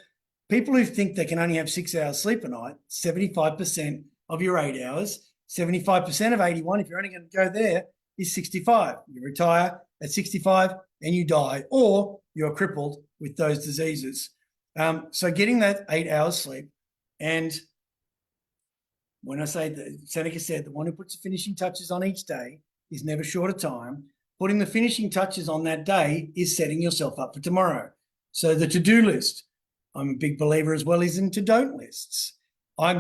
People who think they can only have 6 hours sleep a night, 75% of your 8 hours, 75% of 81, if you're only going to go there, is 65. You retire at 65 and you die, or you're crippled with those diseases. So getting that 8 hours sleep, and when I say that, Seneca said, the one who puts the finishing touches on each day is never short of time. Putting the finishing touches on that day is setting yourself up for tomorrow. So the to-do list, I'm a big believer as well, is in to-don't lists. I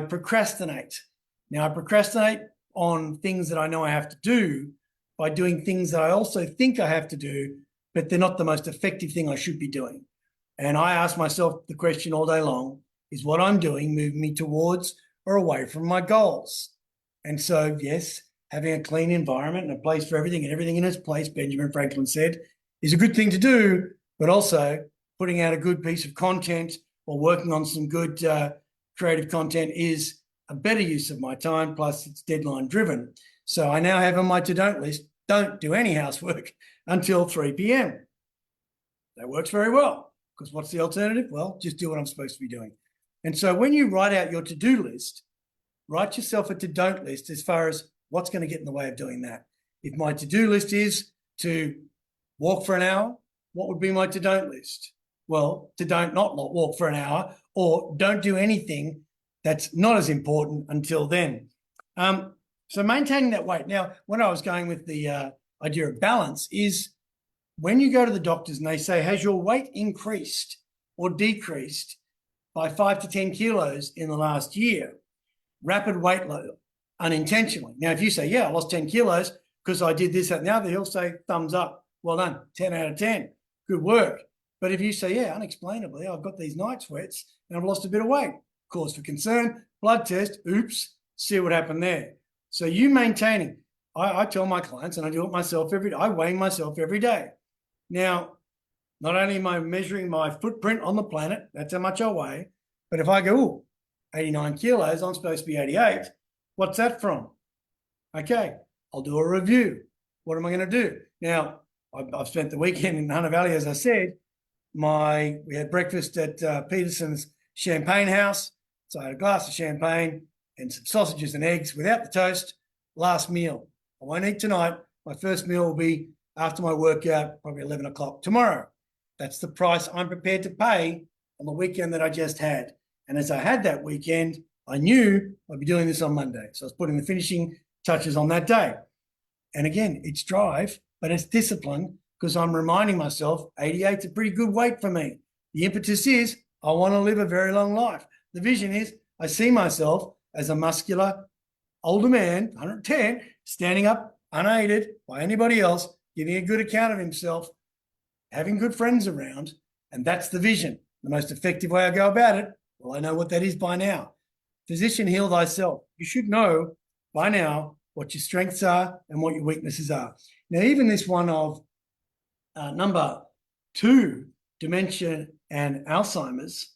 procrastinate. Now, I procrastinate on things that I know I have to do by doing things that I also think I have to do, but they're not the most effective thing I should be doing. And I ask myself the question all day long, is what I'm doing moving me towards or away from my goals? And so, yes, having a clean environment and a place for everything and everything in its place, Benjamin Franklin said, is a good thing to do, but also putting out a good piece of content or working on some good creative content is a better use of my time, plus it's deadline driven. So I now have on my to-don't list, don't do any housework until 3 p.m. That works very well, because what's the alternative? Well, just do what I'm supposed to be doing. And so when you write out your to-do list, write yourself a to-don't list as far as what's going to get in the way of doing that. If my to-do list is to walk for an hour, what would be my to-don't list? Well, to don't not walk for an hour, or don't do anything that's not as important until then. So maintaining that weight. Now, when I was going with the idea of balance is when you go to the doctors and they say, has your weight increased or decreased by 5 to 10 kilos in the last year? Rapid weight loss unintentionally. Now, if you say, yeah, I lost 10 kilos because I did this, that, and the other, he'll say, thumbs up. Well done, 10 out of 10. Good work. But if you say, yeah, unexplainably, I've got these night sweats and I've lost a bit of weight, cause for concern, blood test, oops, see what happened there. So you maintaining, I tell my clients, and I do it myself every day, I weigh myself every day. Now, not only am I measuring my footprint on the planet, that's how much I weigh, but if I go, 89 kilos, I'm supposed to be 88, what's that from? Okay, I'll do a review. What am I going to do? Now, I've spent the weekend in Hunter Valley, as I said. We had breakfast at Peterson's Champagne House. So I had a glass of champagne and some sausages and eggs without the toast. Last meal. I won't eat tonight. My first meal will be after my workout, probably 11 o'clock tomorrow. That's the price I'm prepared to pay on the weekend that I just had. And as I had that weekend, I knew I'd be doing this on Monday. So I was putting the finishing touches on that day. And again, it's drive, but it's discipline, because I'm reminding myself 88's a pretty good weight for me. The impetus is I want to live a very long life. The vision is I see myself as a muscular older man, 110, standing up unaided by anybody else, giving a good account of himself, having good friends around, and that's the vision. The most effective way I go about it, well, I know what that is by now. Physician, heal thyself. You should know by now what your strengths are and what your weaknesses are. Now, even this one of number 2, dementia and Alzheimer's,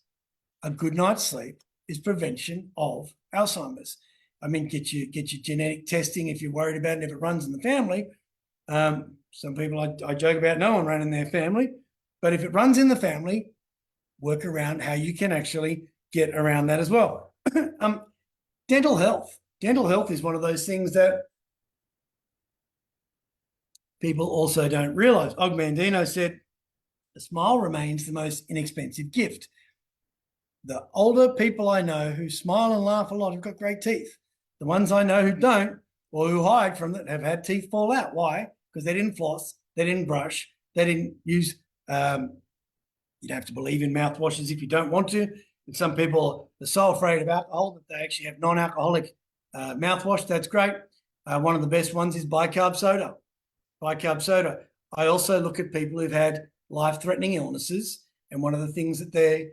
a good night's sleep is prevention of Alzheimer's. I mean, get your genetic testing if you're worried about it, if it runs in the family. Some people, I joke about no one running their family, but if it runs in the family, work around how you can actually get around that as well. Dental health. Dental health is one of those things that people also don't realize. Og Mandino said, a smile remains the most inexpensive gift. The older people I know who smile and laugh a lot have got great teeth. The ones I know who don't, or who hide from it, have had teeth fall out. Why? Because they didn't floss, they didn't brush, They didn't use, you don't have to believe in mouthwashes if you don't want to. And some people are so afraid of alcohol that they actually have non-alcoholic mouthwash. That's great. One of the best ones is bicarb soda. Bicarb soda. I also look at people who've had life-threatening illnesses, and one of the things that they're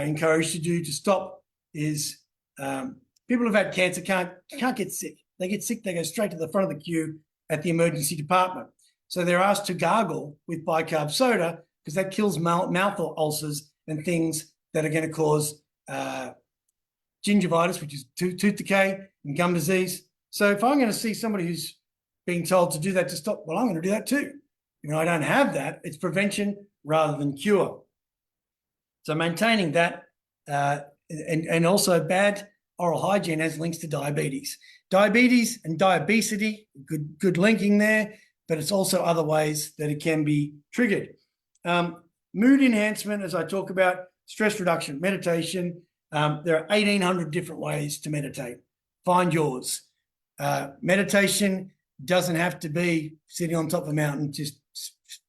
encouraged to do to stop is people who've had cancer can't get sick. They get sick, they go straight to the front of the queue at the emergency department. So they're asked to gargle with bicarb soda because that kills mouth ulcers and things that are going to cause gingivitis, which is tooth decay, and gum disease. So if I'm going to see somebody who's being told to do that to stop, well, I'm going to do that too. I don't have that. It's prevention rather than cure. So maintaining that and also bad oral hygiene has links to diabetes. Diabetes and diabesity, good linking there, but it's also other ways that it can be triggered. Mood enhancement, as I talk about, stress reduction, meditation. There are 1,800 different ways to meditate. Find yours. Meditation doesn't have to be sitting on top of a mountain, just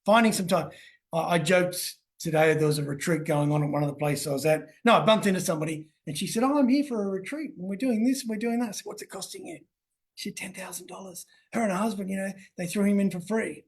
finding some time. I joked today, there was a retreat going on at one of the places I was at. No, I bumped into somebody and she said, I'm here for a retreat and we're doing this and we're doing that. I said, what's it costing you? She said, $10,000. Her and her husband, they threw him in for free.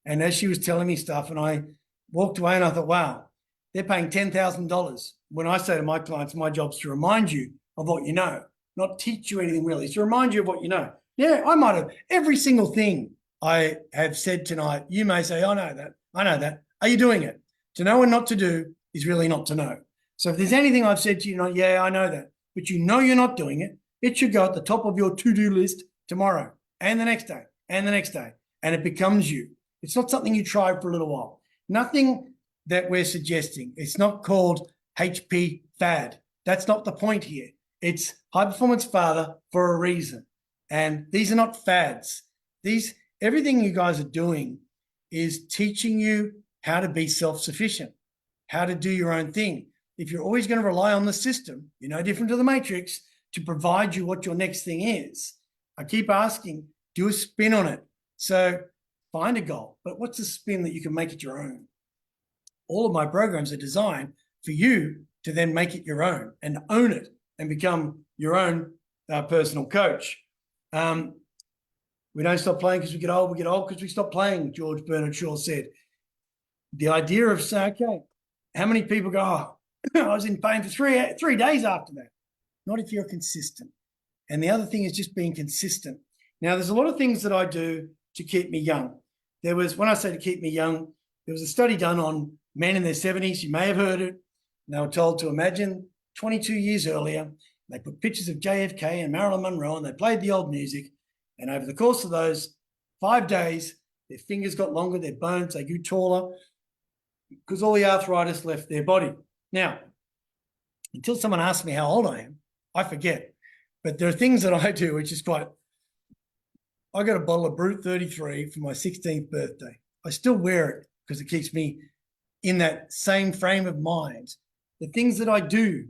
And as she was telling me stuff, and I walked away and I thought, wow, they're paying $10,000. When I say to my clients, my job's to remind you of what you know, not teach you anything really. It's to remind you of what you know. Yeah, I might have every single thing I have said tonight. You may say, I know that. I know that. Are you doing it? To know and not to do is really not to know. So if there's anything I've said to you, yeah, I know that, but you know you're not doing it, it should go at the top of your to-do list tomorrow and the next day and the next day, and it becomes you. It's not something you try for a little while. Nothing that we're suggesting. It's not called HP fad. That's not the point here. It's high performance father for a reason. And these are not fads. Everything you guys are doing is teaching you how to be self-sufficient, how to do your own thing. If you're always going to rely on the system, you're no different to the Matrix, to provide you what your next thing is. I keep asking, do a spin on it. So find a goal, but what's the spin that you can make it your own? All of my programs are designed for you to then make it your own and own it and become your own personal coach. We don't stop playing because we get old because we stop playing, George Bernard Shaw said. The idea of saying, okay, how many people go, I was in pain for 3 days after that? Not if you're consistent. And the other thing is just being consistent. Now, there's a lot of things that I do to keep me young. When I say to keep me young, there was a study done on men in their 70s. You may have heard it. And they were told to imagine 22 years earlier. They put pictures of JFK and Marilyn Monroe and they played the old music. And over the course of those 5 days, their fingers got longer, their bones, they grew taller because all the arthritis left their body. Now, until someone asks me how old I am, I forget. But there are things that I do, which is I got a bottle of Brut 33 for my 16th birthday. I still wear it because it keeps me in that same frame of mind. The things that I do,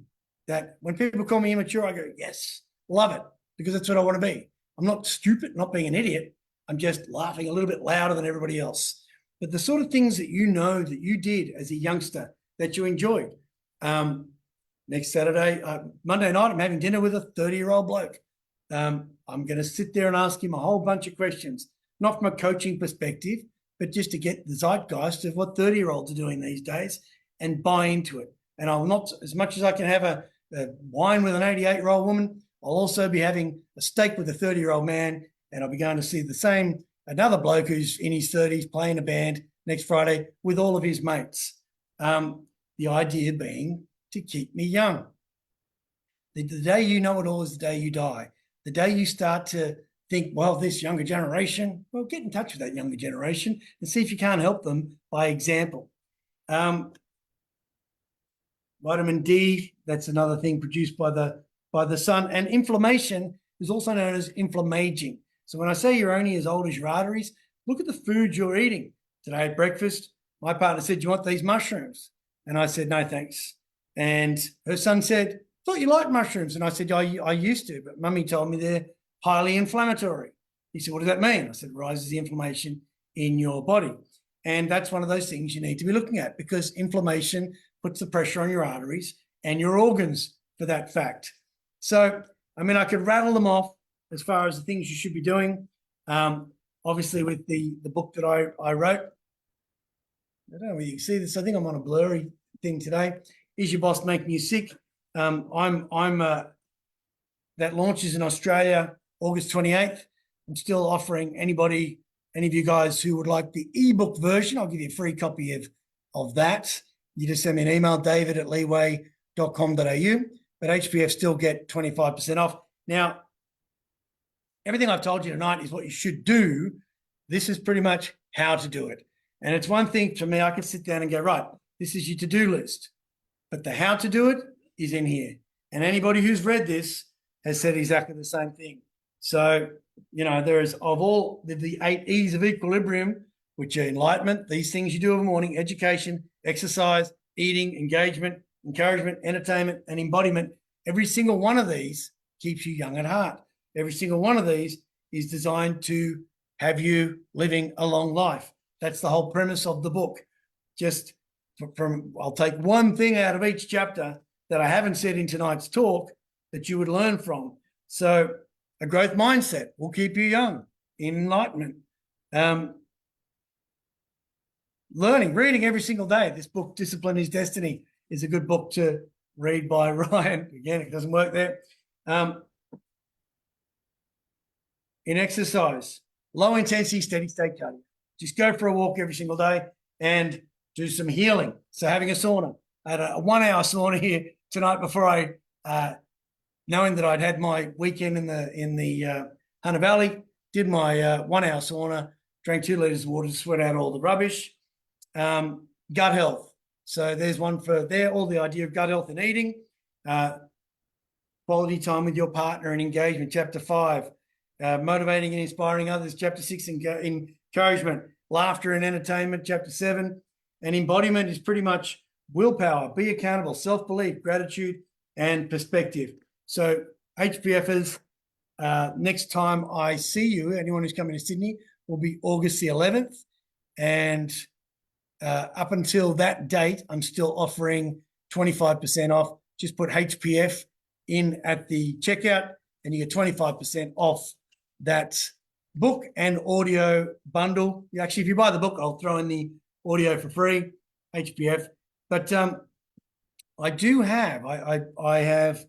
that when people call me immature, I go, yes, love it, because that's what I want to be. I'm not stupid, not being an idiot. I'm just laughing a little bit louder than everybody else. But the sort of things that you know that you did as a youngster that you enjoyed. Next Saturday, Monday night, I'm having dinner with a 30-year-old bloke. I'm going to sit there and ask him a whole bunch of questions, not from a coaching perspective, but just to get the zeitgeist of what 30-year-olds are doing these days and buy into it. And I'll not, as much as I can have a wine with an 88-year-old woman, I'll also be having a steak with a 30-year-old man, and I'll be going to see another bloke who's in his 30s playing a band next Friday with all of his mates. The idea being to keep me young. The day you know it all is the day you die. The day you start to think, well, this younger generation, well, get in touch with that younger generation and see if you can't help them by example. Vitamin D, that's another thing produced by the sun. And inflammation is also known as inflammaging. So when I say you're only as old as your arteries, look at the food you're eating. Today at breakfast, my partner said, do you want these mushrooms? And I said, no, thanks. And her son said, thought you liked mushrooms. And I said, I used to, but mummy told me they're highly inflammatory. He said, what does that mean? I said, it rises the inflammation in your body. And that's one of those things you need to be looking at, because inflammation puts the pressure on your arteries and your organs, for that fact. So, I mean, I could rattle them off as far as the things you should be doing. Obviously, with the book that I wrote, I don't know whether you can see this. I think I'm on a blurry thing today. Is Your Boss Making You Sick? That launches in Australia August 28th. I'm still offering any of you guys who would like the ebook version, I'll give you a free copy of that. You just send me an email, david@leeway.com.au, but HPF still get 25% off. Now, everything I've told you tonight is what you should do. This is pretty much how to do it. And it's one thing for me, I can sit down and go, right, this is your to-do list. But the how to do it is in here. And anybody who's read this has said exactly the same thing. So, there is, of all the 8 E's of equilibrium, which are enlightenment, these things you do in the morning: education, exercise, eating, engagement, encouragement, entertainment, and embodiment. Every single one of these keeps you young at heart. Every single one of these is designed to have you living a long life. That's the whole premise of the book. Just I'll take one thing out of each chapter that I haven't said in tonight's talk that you would learn from. So, a growth mindset will keep you young. Enlightenment. Reading every single day. This book, Discipline is Destiny, is a good book to read by Ryan. Again, it doesn't work there. In exercise, low intensity, steady state cardio. Just go for a walk every single day and do some healing. So, having a sauna. I had a 1-hour sauna here tonight before I, knowing that I'd had my weekend in the Hunter Valley, did my 1-hour sauna, drank 2 liters of water to sweat out all the rubbish. Gut health. So there's one for there, all the idea of gut health and eating. Quality time with your partner and engagement, chapter 5. Motivating and inspiring others, chapter 6. Encouragement, laughter and entertainment, chapter 7. And embodiment is pretty much willpower, be accountable, self-belief, gratitude, and perspective. So HPFers, next time I see you, anyone who's coming to Sydney, will be August the 11th. And up until that date, I'm still offering 25% off. Just put HPF in at the checkout and you get 25% off that book and audio bundle. Actually, if you buy the book, I'll throw in the audio for free, HPF. But I do have, I have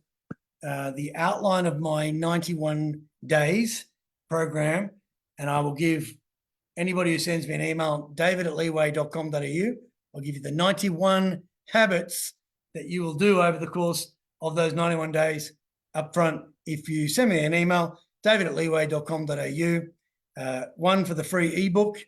the outline of my 91 days program, and I will give anybody who sends me an email, david@leeway.com.au, I'll give you the 91 habits that you will do over the course of those 91 days up front. If you send me an email, david@leeway.com.au, one for the free ebook,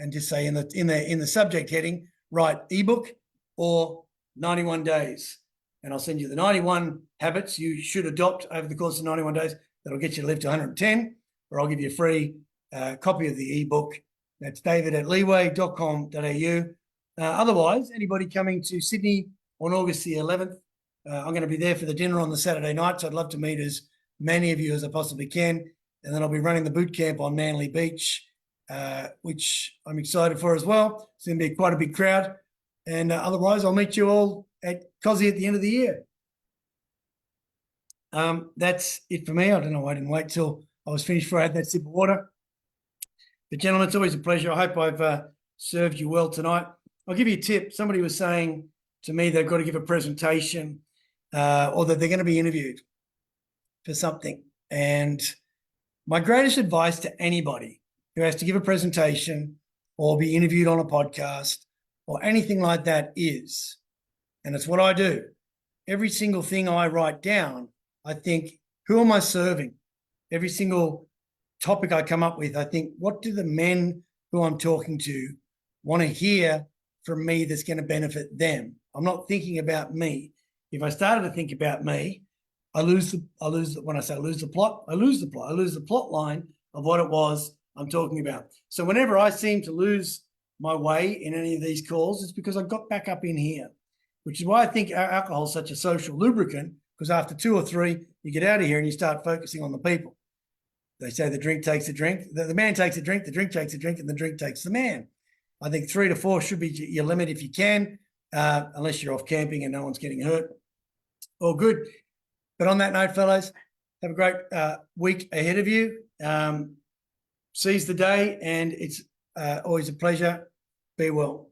and just say in the subject heading, write ebook or 91 days. And I'll send you the 91 habits you should adopt over the course of 91 days. That'll get you to live to 110, or I'll give you a free copy of the ebook. That's david@leeway.com.au. Otherwise, anybody coming to Sydney on August the 11th, I'm going to be there for the dinner on the Saturday night. So I'd love to meet as many of you as I possibly can. And then I'll be running the boot camp on Manly Beach, which I'm excited for as well. It's going to be quite a big crowd. And otherwise, I'll meet you all at Cozzy at the end of the year. That's it for me. I don't know why I didn't wait till I was finished before I had that sip of water. But gentlemen, it's always a pleasure. I hope I've served you well tonight. I'll give you a tip. Somebody was saying to me they've got to give a presentation or that they're going to be interviewed for something. And my greatest advice to anybody who has to give a presentation or be interviewed on a podcast or anything like that is, and it's what I do, every single thing I write down, I think, who am I serving? Every single topic I come up with, I think, what do the men who I'm talking to want to hear from me that's going to benefit them? I'm not thinking about me. If I started to think about me, when I say I lose the plot, I lose the plot line of what it was I'm talking about. So whenever I seem to lose my way in any of these calls, it's because I got back up in here, which is why I think alcohol is such a social lubricant, because after 2 or 3, you get out of here and you start focusing on the people. They say the drink takes the drink. The man takes the drink takes the drink, and the drink takes the man. I think 3 to 4 should be your limit if you can, unless you're off camping and no one's getting hurt. All good. But on that note, fellows, have a great week ahead of you. Seize the day, and it's always a pleasure. Be well.